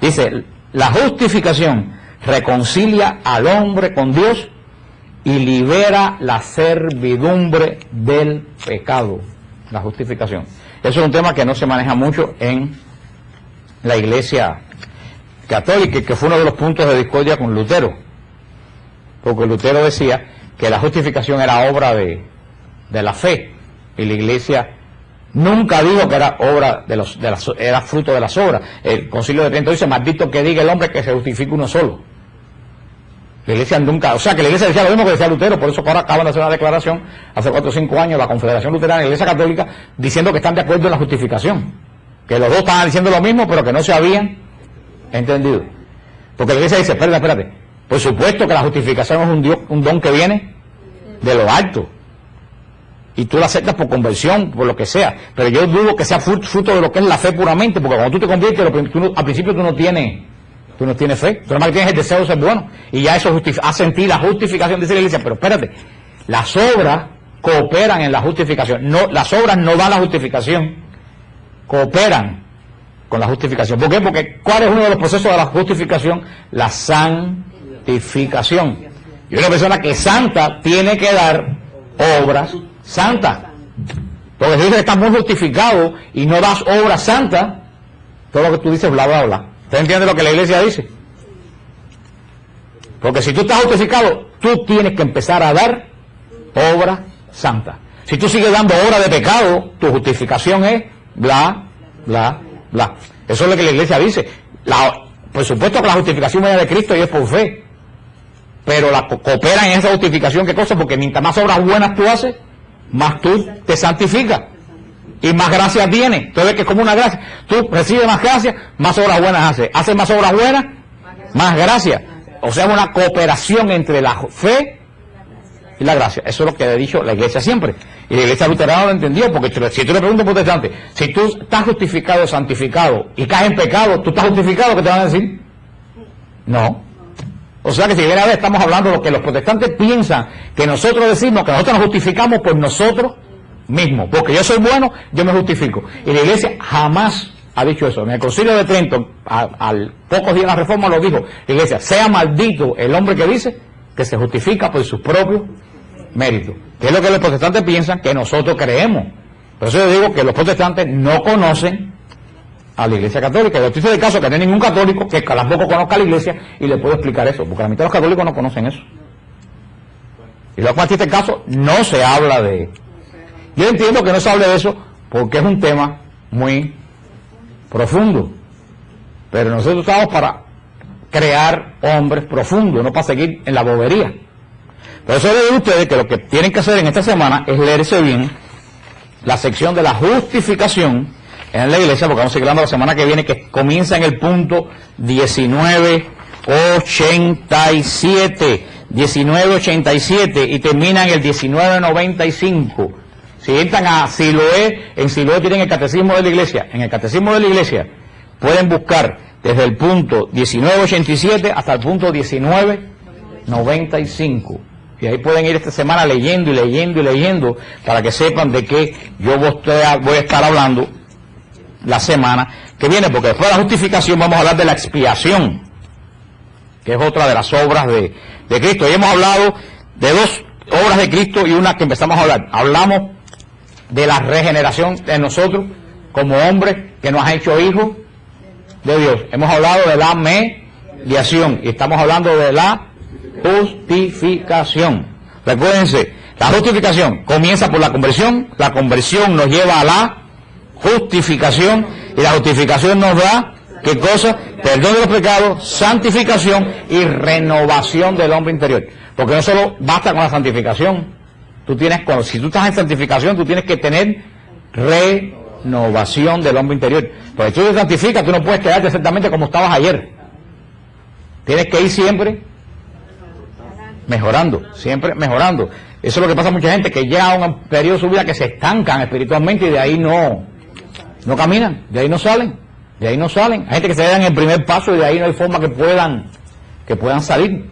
Dice, la justificación reconcilia al hombre con Dios y libera la servidumbre del pecado. La justificación. Eso es un tema que no se maneja mucho en la Iglesia Católica, que fue uno de los puntos de discordia con Lutero. Porque Lutero decía que la justificación era obra de la fe, y la Iglesia nunca dijo que era obra era fruto de las obras. El Concilio de Trento dice, maldito que diga el hombre que se justifique uno solo. La Iglesia nunca, o sea que la Iglesia decía lo mismo que decía Lutero, por eso ahora acaban de hacer una declaración, hace 4 o 5 años, la Confederación Luterana y la Iglesia Católica, diciendo que están de acuerdo en la justificación, que los dos estaban diciendo lo mismo, pero que no se habían entendido. Porque la Iglesia dice, espérate, por supuesto que la justificación es un don que viene de lo alto, y tú la aceptas por conversión, por lo que sea, pero yo dudo que sea fruto de lo que es la fe puramente, porque cuando tú te conviertes, al principio tú no tienes fe, tú nada más tienes el deseo de ser bueno, y ya eso hace en ti la justificación, dice la Iglesia. Pero espérate, las obras cooperan en la justificación, no, las obras no dan la justificación, cooperan con la justificación. ¿Por qué? Porque ¿cuál es uno de los procesos de la justificación? La santificación. Y una persona que es santa tiene que dar obras santas. Porque si dices que estás muy justificado y no das obras santas, todo lo que tú dices, bla, bla, bla. ¿Usted entiende lo que la iglesia dice? Porque si tú estás justificado, tú tienes que empezar a dar obras santas. Si tú sigues dando obras de pecado, tu justificación es bla, bla, bla. Eso es lo que la iglesia dice. Por supuesto que la justificación viene de Cristo y es por fe. Pero coopera en esa justificación, ¿qué cosa? Porque mientras más obras buenas tú haces, más tú te santificas. Y más gracia tienes. Entonces que es como una gracia. Tú recibes más gracia, más obras buenas haces. Haces más obras buenas, más gracia. O sea, una cooperación entre la fe y la gracia. Eso es lo que ha dicho la iglesia siempre. Y la iglesia luterana lo entendió, porque si tú le preguntas a un protestante, si tú estás justificado, santificado, y caes en pecado, ¿tú estás justificado? ¿Qué te van a decir? No. O sea que si viene a ver, estamos hablando de lo que los protestantes piensan, que nosotros decimos que nosotros nos justificamos por nosotros mismos. Porque yo soy bueno, yo me justifico. Y la iglesia jamás ha dicho eso. En el Concilio de Trento, al pocos días de la Reforma, lo dijo la iglesia: sea maldito el hombre que dice que se justifica por sus propios méritos. Que es lo que los protestantes piensan que nosotros creemos. Por eso yo digo que los protestantes no conocen a la iglesia católica. Yo estoy de caso que no hay ningún católico que tampoco conozca a la iglesia y le puedo explicar eso, porque la mitad de los católicos no conocen eso. Y luego en este caso no se habla de... Yo entiendo que no se hable de eso porque es un tema muy profundo, pero nosotros estamos para crear hombres profundos, no para seguir en la bobería. Por eso les digo a ustedes que lo que tienen que hacer en esta semana es leerse bien la sección de la justificación en la iglesia, porque vamos a seguir hablando la semana que viene, que comienza en el punto 1987 y termina en el 1995. Si entran a Siloé, en Siloé tienen el catecismo de la iglesia. En el catecismo de la iglesia pueden buscar desde el punto 1987 hasta el punto 1995. Y ahí pueden ir esta semana leyendo y leyendo y leyendo para que sepan de qué yo voy a estar hablando la semana que viene, porque después de la justificación vamos a hablar de la expiación, que es otra de las obras de Cristo. Y hemos hablado de dos obras de Cristo y una que empezamos a hablar. Hablamos de la regeneración de nosotros como hombres que nos ha hecho hijos de Dios. Hemos hablado de la mediación y estamos hablando de la justificación. Recuérdense, la justificación comienza por la conversión nos lleva a la justificación y la justificación nos da, ¿qué cosa? Perdón de los pecados, santificación y renovación del hombre interior. Porque no solo basta con la santificación, si tú estás en santificación, tú tienes que tener renovación del hombre interior. Porque si tú te santificas, tú no puedes quedarte exactamente como estabas ayer. Tienes que ir siempre mejorando, siempre mejorando. Eso es lo que pasa a mucha gente, que llega a un periodo de su vida que se estancan espiritualmente y de ahí no caminan, de ahí no salen. Hay gente que se queda en el primer paso y de ahí no hay forma que puedan salir.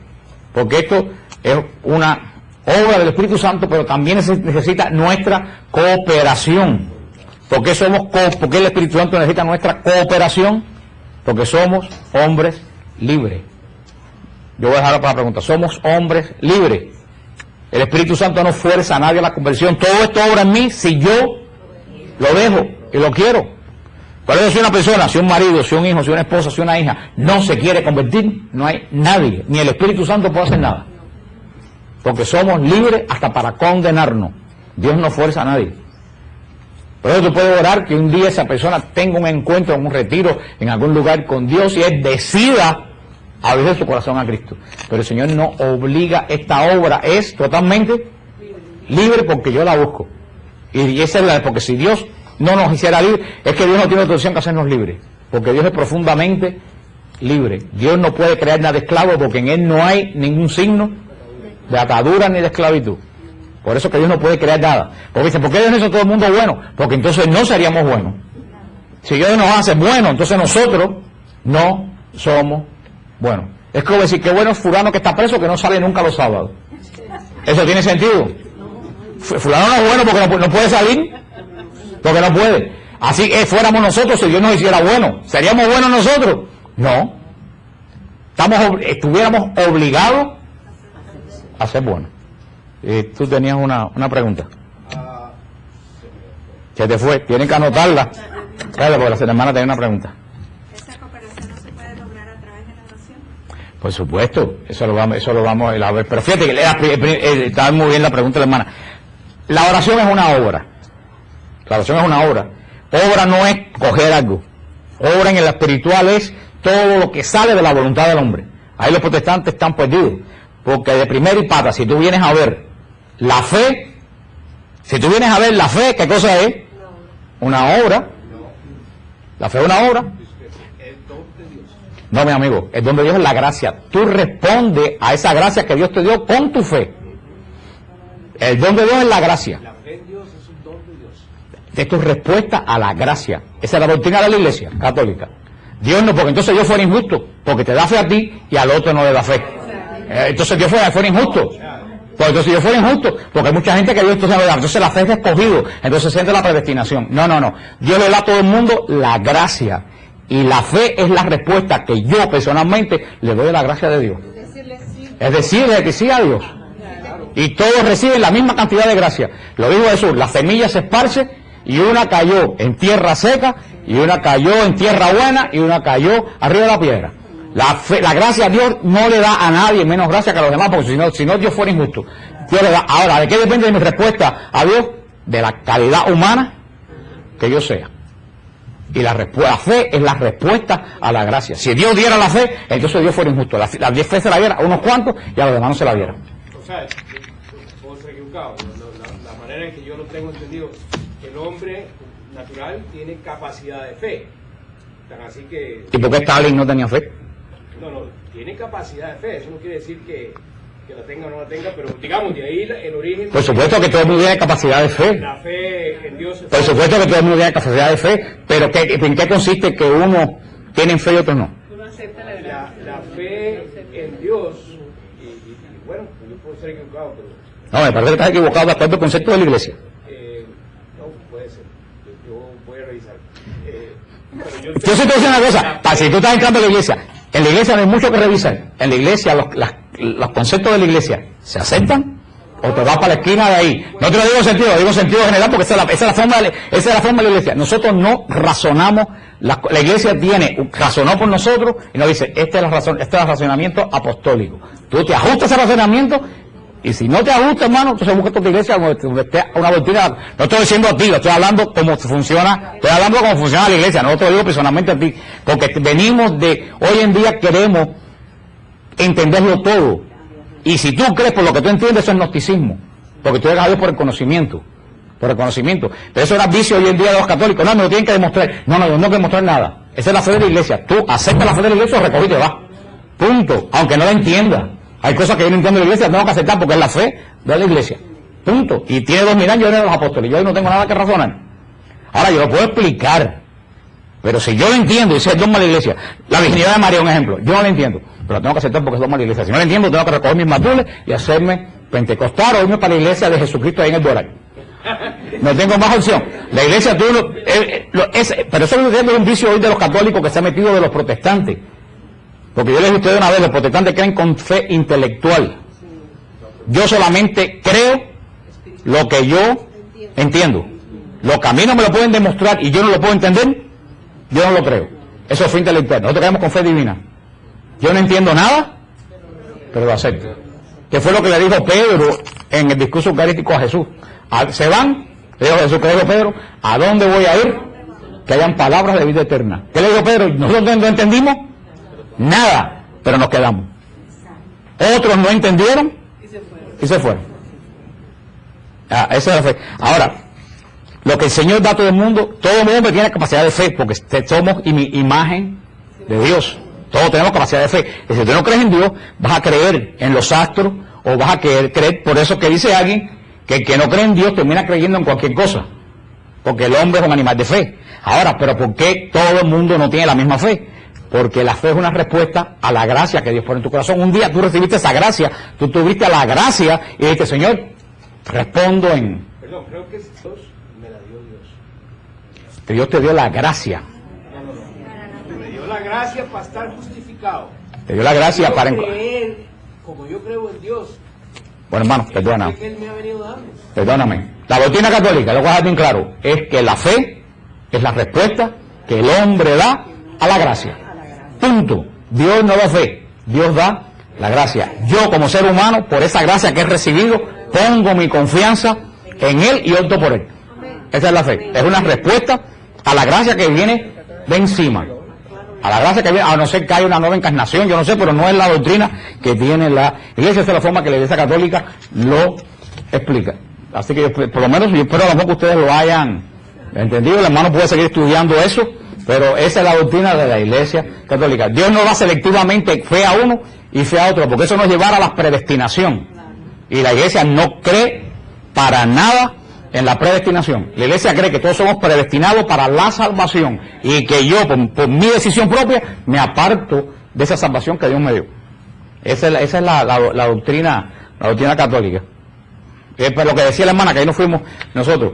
Porque esto es una obra del Espíritu Santo, pero también necesita nuestra cooperación. ¿Por qué el Espíritu Santo necesita nuestra cooperación? Porque somos hombres libres. Yo voy a dejar para la pregunta. Somos hombres libres. El Espíritu Santo no fuerza a nadie a la conversión. Todo esto obra en mí si yo lo dejo y lo quiero. Por eso si una persona, si un marido, si un hijo, si una esposa, si una hija no se quiere convertir, no hay nadie, ni el Espíritu Santo puede hacer nada. Porque somos libres hasta para condenarnos. Dios no fuerza a nadie. Por eso tú puedes orar que un día esa persona tenga un encuentro, un retiro en algún lugar con Dios y él decida abrir su corazón a Cristo. Pero el Señor no obliga, esta obra es totalmente libre porque yo la busco. Y esa es la, porque si Dios no nos hiciera libres, es que Dios no tiene otra opción que hacernos libres. Porque Dios es profundamente libre. Dios no puede crear nada de esclavo porque en Él no hay ningún signo de atadura ni de esclavitud. Por eso que Dios no puede crear nada. Porque dicen, ¿por qué Dios no hizo todo el mundo bueno? Porque entonces no seríamos buenos. Si Dios nos hace buenos, entonces nosotros no somos buenos. Es como decir, qué bueno es fulano que está preso que no sale nunca los sábados. ¿Eso tiene sentido? Fulano no es bueno porque no puede salir, porque no puede. Así que fuéramos nosotros si Dios nos hiciera bueno. ¿Seríamos buenos nosotros? No. Estuviéramos obligados a ser buenos. Tú tenías una pregunta. Se te fue. Tienen que anotarla. Claro, porque la hermana tiene una pregunta. ¿Esa cooperación no se puede lograr a través de la oración? Por supuesto, eso lo vamos a ver. Pero fíjate que está muy bien la pregunta de la hermana. La oración es una obra. La oración es una obra. Obra no es coger algo. Obra en el espiritual es todo lo que sale de la voluntad del hombre. Ahí los protestantes están perdidos. Porque de primera y pata, si tú vienes a ver la fe, ¿qué cosa es? Una obra. La fe es una obra. No, mi amigo, el don de Dios es la gracia. Tú respondes a esa gracia que Dios te dio con tu fe. El don de Dios es la gracia. La fe en Dios es un don de Dios. Es tu respuesta a la gracia. Esa es la doctrina de la Iglesia católica. Dios no, porque entonces Dios fuera injusto, porque te da fe a ti y al otro no le da fe. Entonces Dios fuera injusto. Pues entonces Dios fuera injusto, porque hay mucha gente que Dios entonces no le da. Entonces la fe es de escogido, entonces se entra la predestinación. No. Dios le da a todo el mundo la gracia. Y la fe es la respuesta que yo personalmente le doy a la gracia de Dios. Es decirle que sí a Dios. Y todos reciben la misma cantidad de gracia. Lo dijo Jesús, la semilla se esparce y una cayó en tierra seca y una cayó en tierra buena y una cayó arriba de la piedra. La gracia a Dios no le da a nadie menos gracia que a los demás, porque si no Dios fuera injusto. Dios le da. Ahora, ¿de qué depende de mi respuesta a Dios? De la calidad humana que yo sea. Y la fe es la respuesta a la gracia. Si Dios diera la fe, entonces Dios fuera injusto. La fe se la diera a unos cuantos y a los demás no se la diera. O sea, puedo ser equivocado. La manera en que yo lo tengo entendido, el hombre natural tiene capacidad de fe. Tan así que... ¿Y por qué Stalin no tenía fe? No, tiene capacidad de fe. Eso no quiere decir que la tenga o no la tenga, pero digamos, de ahí el origen... Por supuesto que todo el mundo tiene capacidad de fe. La fe en Dios... Por supuesto que todo el mundo tiene capacidad de fe, pero ¿en qué consiste que uno tiene fe y otros no? Uno acepta la fe en Dios, y bueno, yo puedo ser equivocado, pero... No, me parece que estás equivocado de acuerdo al concepto de la Iglesia. No, puede ser. Yo voy a revisar. Yo sí te voy a decir una cosa, si tú estás entrando a la Iglesia, en la Iglesia no hay mucho que revisar. En la Iglesia los conceptos de la Iglesia se aceptan o te vas para la esquina de ahí. No te lo digo en sentido, lo digo en sentido general porque esa es la forma de la Iglesia. Nosotros no razonamos, la Iglesia razonó por nosotros y nos dice, este es el razonamiento apostólico. Tú te ajustas a ese razonamiento y si no te ajustas, hermano, entonces busca tu iglesia donde esté una doctrina. No estoy diciendo a ti, lo estoy hablando cómo funciona la iglesia, no te lo digo personalmente a ti, porque venimos de, hoy en día queremos entenderlo todo. Y si tú crees por lo que tú entiendes, eso es gnosticismo, porque tú llegas a Dios por el conocimiento. Pero eso era vicio hoy en día de los católicos. No, me lo tienen que demostrar. No hay que demostrar nada. Esa es la fe de la iglesia. Tú aceptas la fe de la iglesia o recogí y te vas. Punto. Aunque no la entiendas. Hay cosas que yo no entiendo de la iglesia, tengo que aceptar porque es la fe de la iglesia. Punto. Y tiene 2000 años de los apóstoles. Yo ahí no tengo nada que razonar. Ahora, yo lo puedo explicar. Pero si yo lo entiendo, y ese es el dogma de la iglesia. La virginidad de María, un ejemplo. Yo no lo entiendo. Pero lo tengo que aceptar porque es dogma de la iglesia. Si no lo entiendo, tengo que recoger mis matules y hacerme pentecostal o irme para la iglesia de Jesucristo ahí en el Doral. No tengo más opción. La iglesia, pero eso es un vicio hoy de los católicos que se ha metido de los protestantes. Porque yo les dije a ustedes una vez, los protestantes creen con fe intelectual. Yo solamente creo lo que yo entiendo. Lo que a mí no me lo pueden demostrar y yo no lo puedo entender, yo no lo creo. Eso es fe intelectual. Nosotros creemos con fe divina. Yo no entiendo nada, pero lo acepto. ¿Qué fue lo que le dijo Pedro en el discurso eucarístico a Jesús? Se van, le dijo Jesús, ¿qué dijo Pedro? ¿A dónde voy a ir? Que hayan palabras de vida eterna. ¿Qué le dijo Pedro? Nosotros no entendimos nada, pero nos quedamos. Otros no entendieron y se fueron. Esa es la fe. Ahora, lo que el Señor da a todo el mundo tiene capacidad de fe, porque somos imagen de Dios. Todos tenemos capacidad de fe. Y si tú no crees en Dios, vas a creer en los astros, o vas a creer, por eso que dice alguien, que el que no cree en Dios termina creyendo en cualquier cosa. Porque el hombre es un animal de fe. Ahora, ¿pero por qué todo el mundo no tiene la misma fe? Porque la fe es una respuesta a la gracia que Dios pone en tu corazón. Un día tú recibiste esa gracia, tú tuviste la gracia y dijiste, Señor, respondo en... Perdón, creo que Dios me la dio Dios. Que Dios te dio la gracia. Me dio la gracia para estar justificado. Te dio la gracia para... creer, como yo creo en Dios. Bueno, hermano, perdona. Que Él me ha venido dando. Perdóname. La doctrina católica, lo voy a dejar bien claro, es que la fe es la respuesta que el hombre da a la gracia. Punto. Dios no da fe, Dios da la gracia. Yo como ser humano, por esa gracia que he recibido, pongo mi confianza en Él y opto por Él. Esa es la fe. Es una respuesta a la gracia que viene de encima. A la gracia que viene, a no ser que haya una nueva encarnación, yo no sé, pero no es la doctrina que tiene la Iglesia. Esa es la forma que la Iglesia Católica lo explica. Así que yo, por lo menos, yo espero a lo mejor que ustedes lo hayan entendido. El hermano puede seguir estudiando eso, pero esa es la doctrina de la Iglesia Católica. Dios no da selectivamente fe a uno y fe a otro, porque eso nos llevará a la predestinación. Y la Iglesia no cree para nada en la predestinación. La Iglesia cree que todos somos predestinados para la salvación y que yo, por mi decisión propia, me aparto de esa salvación que Dios me dio. Esa es la doctrina católica. Es lo que decía la hermana, que ahí nos fuimos nosotros,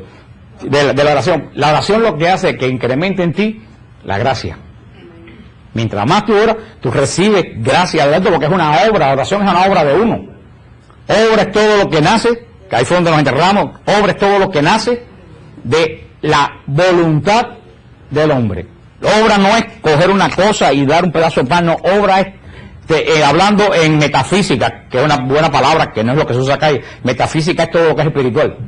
de la oración. La oración lo que hace es que incremente en ti la gracia. Mientras más tú oras, tú recibes gracia de esto, porque es una obra. La oración es una obra de uno. Obra es todo lo que nace, que ahí fue donde nos enterramos. Obra es todo lo que nace de la voluntad del hombre. Obra no es coger una cosa y dar un pedazo de pan, no. Obra es, hablando en metafísica, que es una buena palabra, que no es lo que se usa acá, metafísica es todo lo que es espiritual.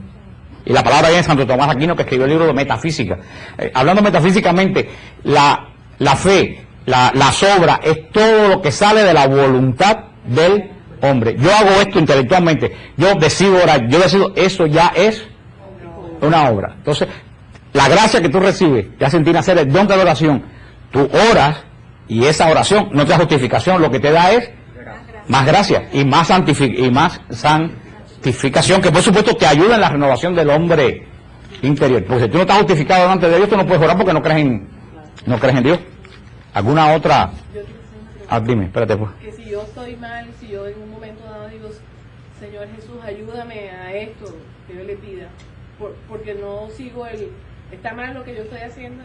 Y la palabra viene de Santo Tomás Aquino, que escribió el libro de Metafísica. Hablando metafísicamente, la fe, las obras, es todo lo que sale de la voluntad del hombre. Yo hago esto intelectualmente, yo decido orar, yo decido, eso ya es una obra. Entonces, la gracia que tú recibes, te hace sentir hacer el don de la oración, tú oras, y esa oración no te da justificación, lo que te da es más gracia y más santificación, que por supuesto te ayuda en la renovación del hombre interior. Porque si tú no estás justificado delante de Dios, tú no puedes orar porque no crees en Dios. ¿Alguna otra? Dime, espérate pues. Que si yo estoy mal, si yo en un momento dado digo, Señor Jesús, ayúdame a esto que yo le pida, porque no sigo está mal lo que yo estoy haciendo,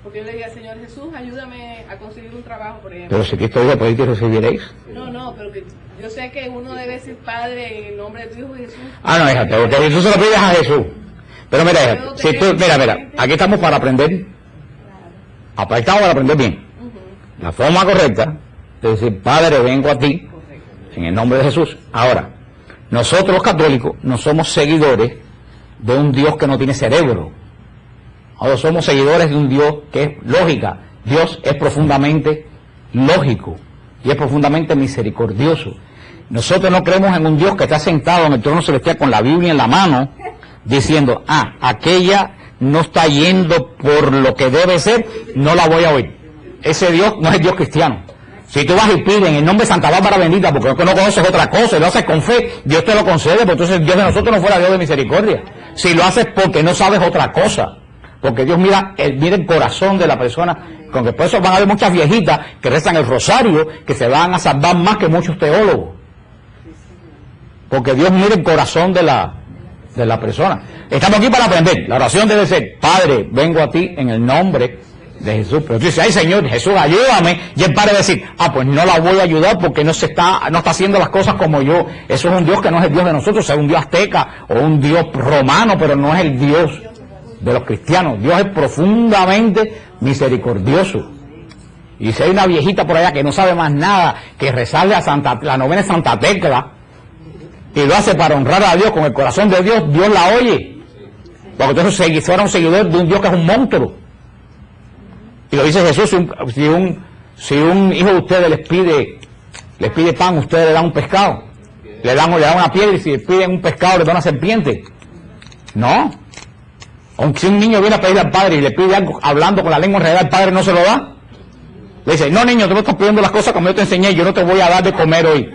porque yo le diga, Señor Jesús, ayúdame a conseguir un trabajo, por ejemplo. Pero si Cristo dijo, podéis que recibiréis. No, pero que yo sé que uno debe decir Padre en el nombre de tu Hijo Jesús. No, fíjate, porque Jesús se lo pides a Jesús. Pero mira, si tú, mira, aquí estamos para aprender. Aquí estamos para aprender bien. La forma correcta es decir, Padre, vengo a ti en el nombre de Jesús. Ahora, nosotros los católicos no somos seguidores de un Dios que no tiene cerebro. Ahora somos seguidores de un Dios que es lógica. Dios es profundamente lógico y es profundamente misericordioso. Nosotros no creemos en un Dios que está sentado en el trono celestial con la Biblia en la mano, diciendo, aquella no está yendo por lo que debe ser, no la voy a oír. Ese Dios no es Dios cristiano. Si tú vas y pides en el nombre de Santa Bárbara bendita, porque no conoces otra cosa, y lo haces con fe, Dios te lo concede, porque entonces Dios de nosotros no fuera Dios de misericordia. Si lo haces porque no sabes otra cosa, porque Dios mira el corazón de la persona, con que por eso van a haber muchas viejitas que rezan el rosario, que se van a salvar más que muchos teólogos. Porque Dios mira el corazón de la persona. Estamos aquí para aprender. La oración debe ser, Padre, vengo a ti en el nombre de Jesús. Pero tú dices, ay Señor, Jesús, ayúdame. Y el Padre decir, pues no la voy a ayudar porque no está haciendo las cosas como yo. Eso es un Dios que no es el Dios de nosotros, es un Dios azteca o un Dios romano, pero no es el Dios de los cristianos. Dios es profundamente misericordioso. Y si hay una viejita por allá que no sabe más nada que rezarle a la novena de Santa Tecla y lo hace para honrar a Dios con el corazón de Dios, Dios la oye. Porque entonces fuera un seguidor de un Dios que es un monstruo. Y lo dice Jesús, si un hijo de ustedes les pide pan, ustedes le dan un pescado. Le dan una piedra, y si les piden un pescado, les dan una serpiente. No. Aunque si un niño viene a pedirle al padre y le pide algo hablando con la lengua enredada, el padre no se lo da. Le dice, no niño, tú no estás pidiendo las cosas como yo te enseñé, yo no te voy a dar de comer hoy.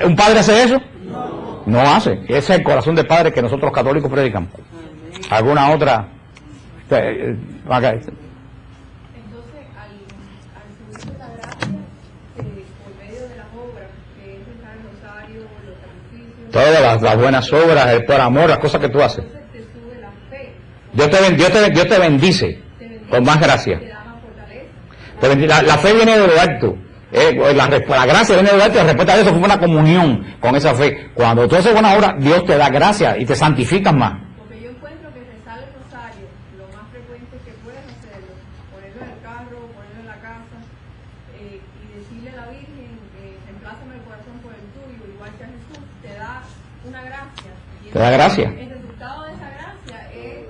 ¿Un padre hace eso? No hace. Ese es el corazón del Padre que nosotros los católicos predicamos. ¿Alguna otra? Entonces, al subirse la gracia, por medio de las obras, que es rezar el rosario, los sacrificios... Todas las buenas obras, el por amor, las cosas que tú haces. Entonces te sube la fe, Dios te bendice con más gracia. Te da más fortaleza. La fe viene de lo alto. La gracia viene de lo alto, y la respuesta de eso fue una comunión con esa fe. Cuando tú haces buenas obras, Dios te da gracia y te santificas más. Porque yo encuentro que rezar el rosario, lo más frecuente que puedes hacerlo, ponerlo en el carro, ponerlo en la casa, y decirle a la Virgen, reemplázame el corazón por el tuyo, igual que a Jesús, te da una gracia. Te da gracia. El resultado de esa gracia es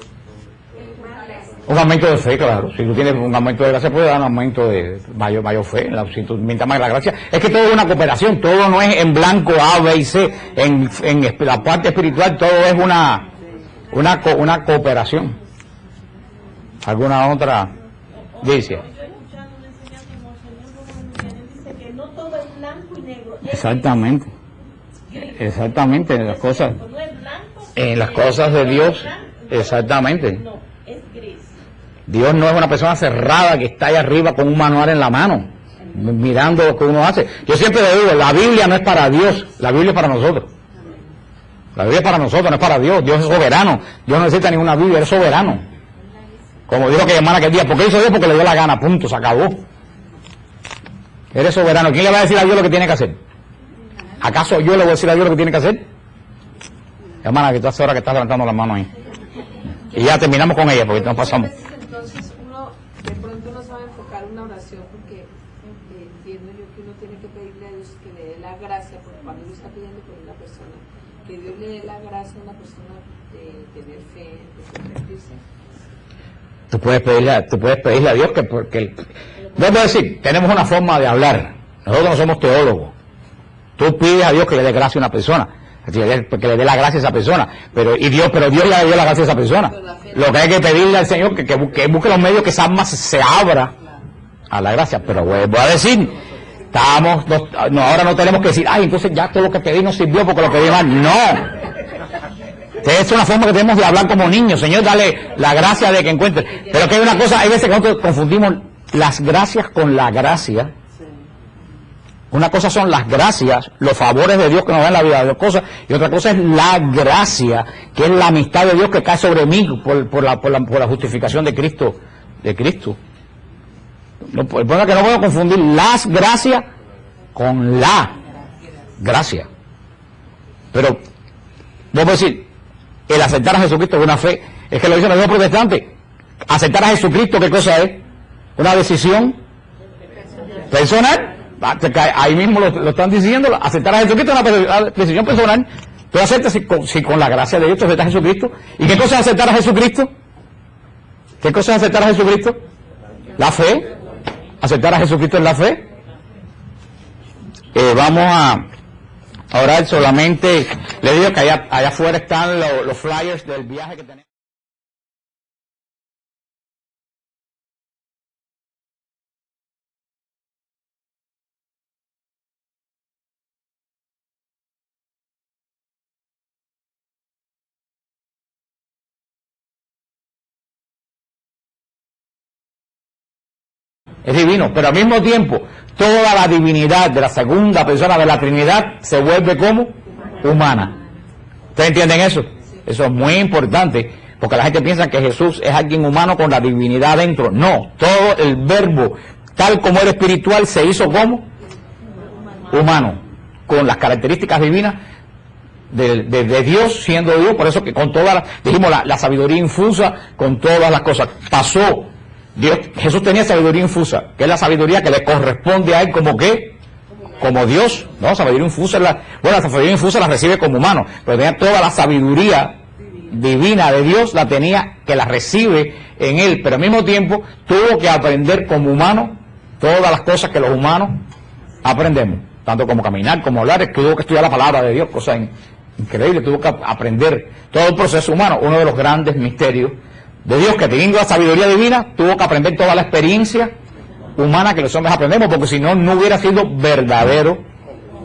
el fortaleza. Un aumento de fe, claro. Si tú tienes un aumento de gracia, puede dar un aumento de mayor fe. Si tú mientras más la gracia. Es que todo es una cooperación. Todo no es en blanco A, B y C. En la parte espiritual todo es una cooperación. ¿Alguna otra? Dice. Yo escuchando una enseñanza como el señor Romano dice que no todo es blanco y negro. Exactamente. Exactamente. En las cosas. No es blanco. En las cosas de Dios. Exactamente. No, es gris. Dios no es una persona cerrada que está ahí arriba con un manual en la mano, mirando lo que uno hace. Yo siempre le digo, la Biblia no es para Dios, la Biblia es para nosotros. La Biblia es para nosotros, no es para Dios. Dios es soberano. Dios no necesita ninguna Biblia, Él es soberano. Como dijo que hermana aquel día, ¿por qué hizo Dios? Porque le dio la gana, punto, se acabó. Eres soberano. ¿Quién le va a decir a Dios lo que tiene que hacer? ¿Acaso yo le voy a decir a Dios lo que tiene que hacer? Hermana, que tú hace hora que estás levantando las manos ahí. Y ya terminamos con ella, porque nos pasamos. Entonces uno de pronto no sabe enfocar una oración porque entiendo yo que uno tiene que pedirle a Dios que le dé la gracia, porque cuando uno está pidiendo por una persona, que Dios le dé la gracia a una persona de tener fe, de convertirse. Tú puedes pedirle a Dios que porque vuelvo a decir, tenemos una forma de hablar. Nosotros no somos teólogos. Tú pides a Dios que le dé gracia a una persona, que le dé la gracia a esa persona, pero Dios ya le dio la gracia a esa persona. Lo que hay que pedirle al Señor que busque los medios que esa alma se abra a la gracia. Pero vuelvo a decir, ahora no tenemos que decir, ay, entonces ya todo lo que pedí no sirvió porque lo pedí mal. No. Es una forma que tenemos de hablar como niños. Señor, dale la gracia de que encuentre. Pero que hay una cosa, hay veces que nosotros confundimos las gracias con la gracia. Una cosa son las gracias, los favores de Dios que nos dan en la vida de Dios, cosas, y otra cosa es la gracia, que es la amistad de Dios que cae sobre mí por la justificación de Cristo. No, que no puedo confundir las gracias con la gracia. Pero, vamos a decir, el aceptar a Jesucristo es una fe. Es que lo dicen los mismos protestantes. Aceptar a Jesucristo, ¿qué cosa es? Una decisión personal. Ahí mismo lo están diciendo. Aceptar a Jesucristo es una decisión personal. Tú aceptas si con la gracia de Dios tú aceptas a Jesucristo. ¿Y qué cosa es aceptar a Jesucristo? ¿Qué cosa es aceptar a Jesucristo? La fe. Aceptar a Jesucristo es la fe. Vamos a orar solamente. Le digo que allá afuera están los flyers del viaje que tenemos. Es divino, pero al mismo tiempo toda la divinidad de la segunda persona de la Trinidad se vuelve como humana. ¿Ustedes entienden eso? Eso es muy importante, porque la gente piensa que Jesús es alguien humano con la divinidad dentro. No, todo el verbo, tal como era espiritual, se hizo como humano, con las características divinas de Dios, siendo Dios. Por eso que con toda la sabiduría infusa, con todas las cosas, pasó. Jesús tenía sabiduría infusa, que es la sabiduría que le corresponde a él como ¿qué? Como Dios, ¿no? Sabiduría infusa, la sabiduría infusa la recibe como humano, pero tenía toda la sabiduría divina de Dios, que la recibe en él, pero al mismo tiempo tuvo que aprender como humano todas las cosas que los humanos aprendemos, tanto como caminar, como hablar, tuvo que estudiar la palabra de Dios, cosa increíble, tuvo que aprender todo el proceso humano, uno de los grandes misterios de Dios, que teniendo la sabiduría divina, tuvo que aprender toda la experiencia humana que los hombres aprendemos, porque si no, no hubiera sido verdadero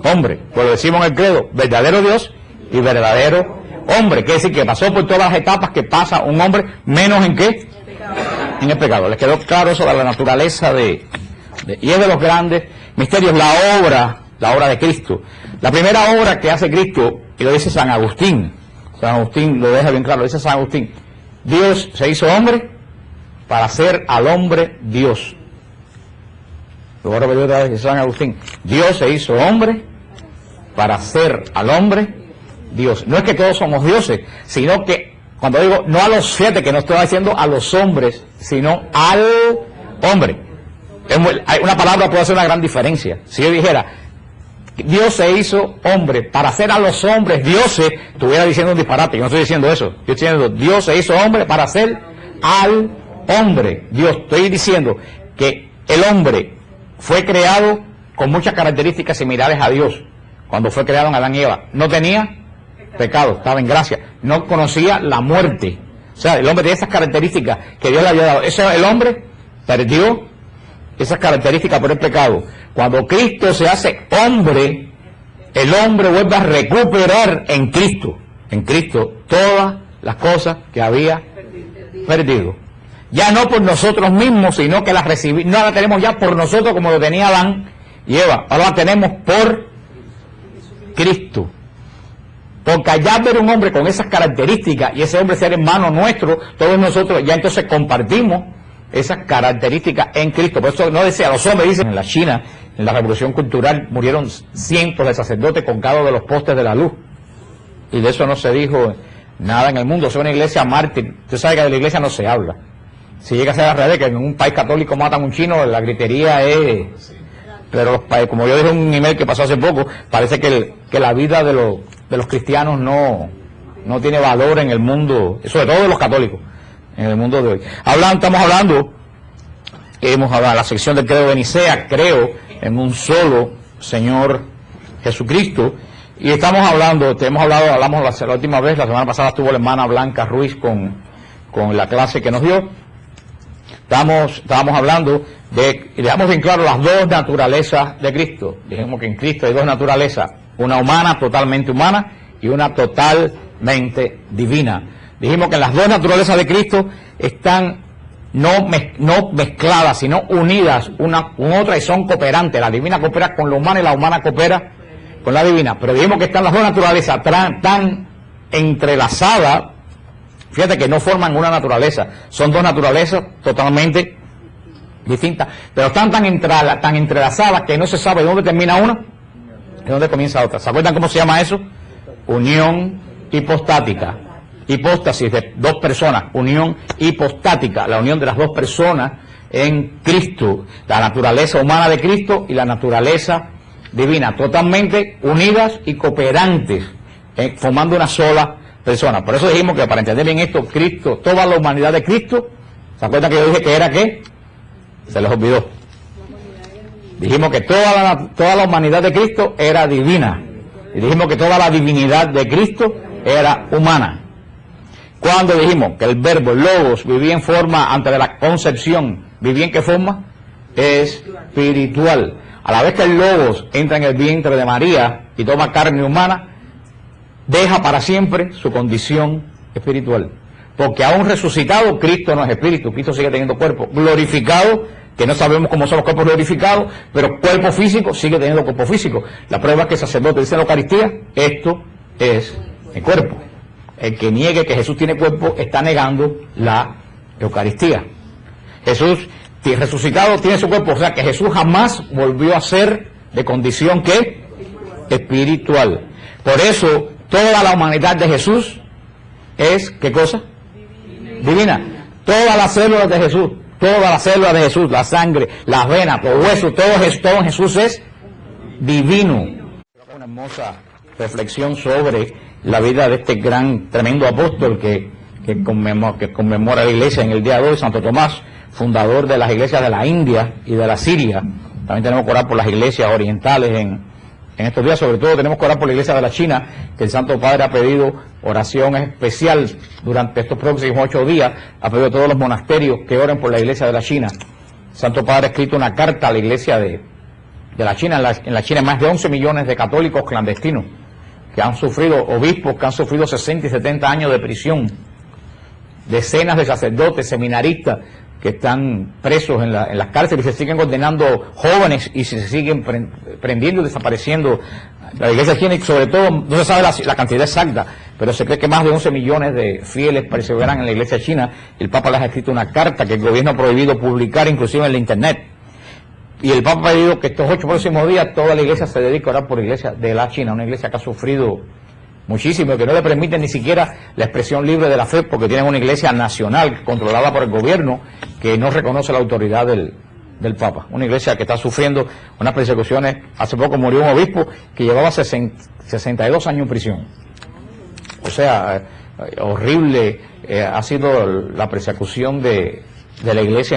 hombre. Pues lo decimos en el credo, verdadero Dios y verdadero hombre. Quiere decir que pasó por todas las etapas que pasa un hombre, menos en ¿qué? En el pecado. ¿Les quedó claro eso de la naturaleza y es de los grandes misterios, la obra de Cristo? La primera obra que hace Cristo, y lo dice San Agustín lo deja bien claro, lo dice San Agustín, Dios se hizo hombre para hacer al hombre Dios. Lo voy a repetir otra vez, San Agustín. Dios se hizo hombre para hacer al hombre Dios. No es que todos somos dioses, sino que, cuando digo no a los 7, que no estoy diciendo a los hombres, sino al hombre. Hay una palabra puede hacer una gran diferencia. Si yo dijera, Dios se hizo hombre para hacer a los hombres dioses, estuviera diciendo un disparate. Yo no estoy diciendo eso. Yo estoy diciendo, Dios se hizo hombre para hacer al hombre Dios. Estoy diciendo que el hombre fue creado con muchas características similares a Dios. Cuando fue creado en Adán y Eva, no tenía pecado, estaba en gracia, no conocía la muerte. O sea, el hombre tenía esas características que Dios le había dado. El hombre perdió esas características por el pecado. Cuando Cristo se hace hombre, el hombre vuelve a recuperar en Cristo todas las cosas que había perdido. Ya no por nosotros mismos, sino que las recibimos, no la tenemos ya por nosotros como lo tenía Adán y Eva, ahora la tenemos por Cristo. Porque allá ver un hombre con esas características y ese hombre ser hermano nuestro, todos nosotros ya entonces compartimos esas características en Cristo. Por eso no decía los hombres, dicen en la China, en la Revolución Cultural, murieron cientos de sacerdotes colgados de los postes de la luz. Y de eso no se dijo nada en el mundo. Es una iglesia mártir. Usted sabe que de la iglesia no se habla. Si llega a ser al revés, que en un país católico matan a un chino, la gritería es... Pero como yo dije en un email que pasó hace poco, parece que la vida de los cristianos no tiene valor en el mundo, sobre todo de los católicos, en el mundo de hoy. Estamos hablando, hemos hablado en la sección del credo de Nicea, creo en un solo Señor Jesucristo, y hablamos la última vez, la semana pasada estuvo la hermana Blanca Ruiz con la clase que nos dio. Estábamos hablando y dejamos bien claro las dos naturalezas de Cristo. Dijimos que en Cristo hay dos naturalezas, una humana, totalmente humana, y una totalmente divina. Dijimos que las dos naturalezas de Cristo están no mezcladas, sino unidas una con otra y son cooperantes. La divina coopera con la humana y la humana coopera con la divina. Pero dijimos que están las dos naturalezas tan entrelazadas. Fíjate que no forman una naturaleza, son dos naturalezas totalmente distintas, pero están tan entrelazadas que no se sabe dónde termina una y dónde comienza otra. ¿Se acuerdan cómo se llama eso? Unión hipostática. Hipóstasis de dos personas, unión hipostática, la unión de las dos personas en Cristo, la naturaleza humana de Cristo y la naturaleza divina, totalmente unidas y cooperantes, formando una sola persona. Por eso dijimos que para entender bien esto, Cristo, toda la humanidad de Cristo, ¿se acuerdan que yo dije que era qué? Se les olvidó. Dijimos que toda la humanidad de Cristo era divina. Y dijimos que toda la divinidad de Cristo era humana. Cuando dijimos que el verbo, el logos, vivía en forma, antes de la concepción, ¿vivía en qué forma? Espiritual. A la vez que el logos entra en el vientre de María y toma carne humana, deja para siempre su condición espiritual. Porque aún resucitado, Cristo no es espíritu, Cristo sigue teniendo cuerpo glorificado, que no sabemos cómo son los cuerpos glorificados, pero cuerpo físico sigue teniendo cuerpo físico. La prueba es que el sacerdote dice en la Eucaristía, esto es el cuerpo. El que niegue que Jesús tiene cuerpo está negando la Eucaristía. Jesús resucitado tiene su cuerpo, o sea que Jesús jamás volvió a ser de condición ¿qué? Espiritual. Por eso toda la humanidad de Jesús es, ¿qué cosa? Divina. Todas las células de Jesús, la sangre, las venas, los huesos, todo en Jesús es divino. Una hermosa reflexión sobre la vida de este tremendo apóstol que conmemora la iglesia en el día de hoy, Santo Tomás, fundador de las iglesias de la India y de la Siria. También tenemos que orar por las iglesias orientales en estos días, sobre todo tenemos que orar por la iglesia de la China, que el Santo Padre ha pedido oración especial durante estos próximos 8 días, ha pedido a todos los monasterios que oren por la iglesia de la China. El Santo Padre ha escrito una carta a la iglesia de la China. En la China hay más de 11 millones de católicos clandestinos que han sufrido, obispos que han sufrido 60 y 70 años de prisión, decenas de sacerdotes, seminaristas, que están presos en las cárceles y se siguen condenando jóvenes y se siguen prendiendo y desapareciendo. La iglesia china, y sobre todo, no se sabe la cantidad exacta, pero se cree que más de 11 millones de fieles perseveran en la iglesia china. El Papa les ha escrito una carta que el gobierno ha prohibido publicar, inclusive en la internet. Y el Papa ha pedido que estos 8 próximos días toda la iglesia se dedique a orar por la iglesia de la China, una iglesia que ha sufrido muchísimo, que no le permite ni siquiera la expresión libre de la fe, porque tienen una iglesia nacional controlada por el gobierno que no reconoce la autoridad del Papa. Una iglesia que está sufriendo unas persecuciones. Hace poco murió un obispo que llevaba 62 años en prisión. O sea, horrible ha sido la persecución de la iglesia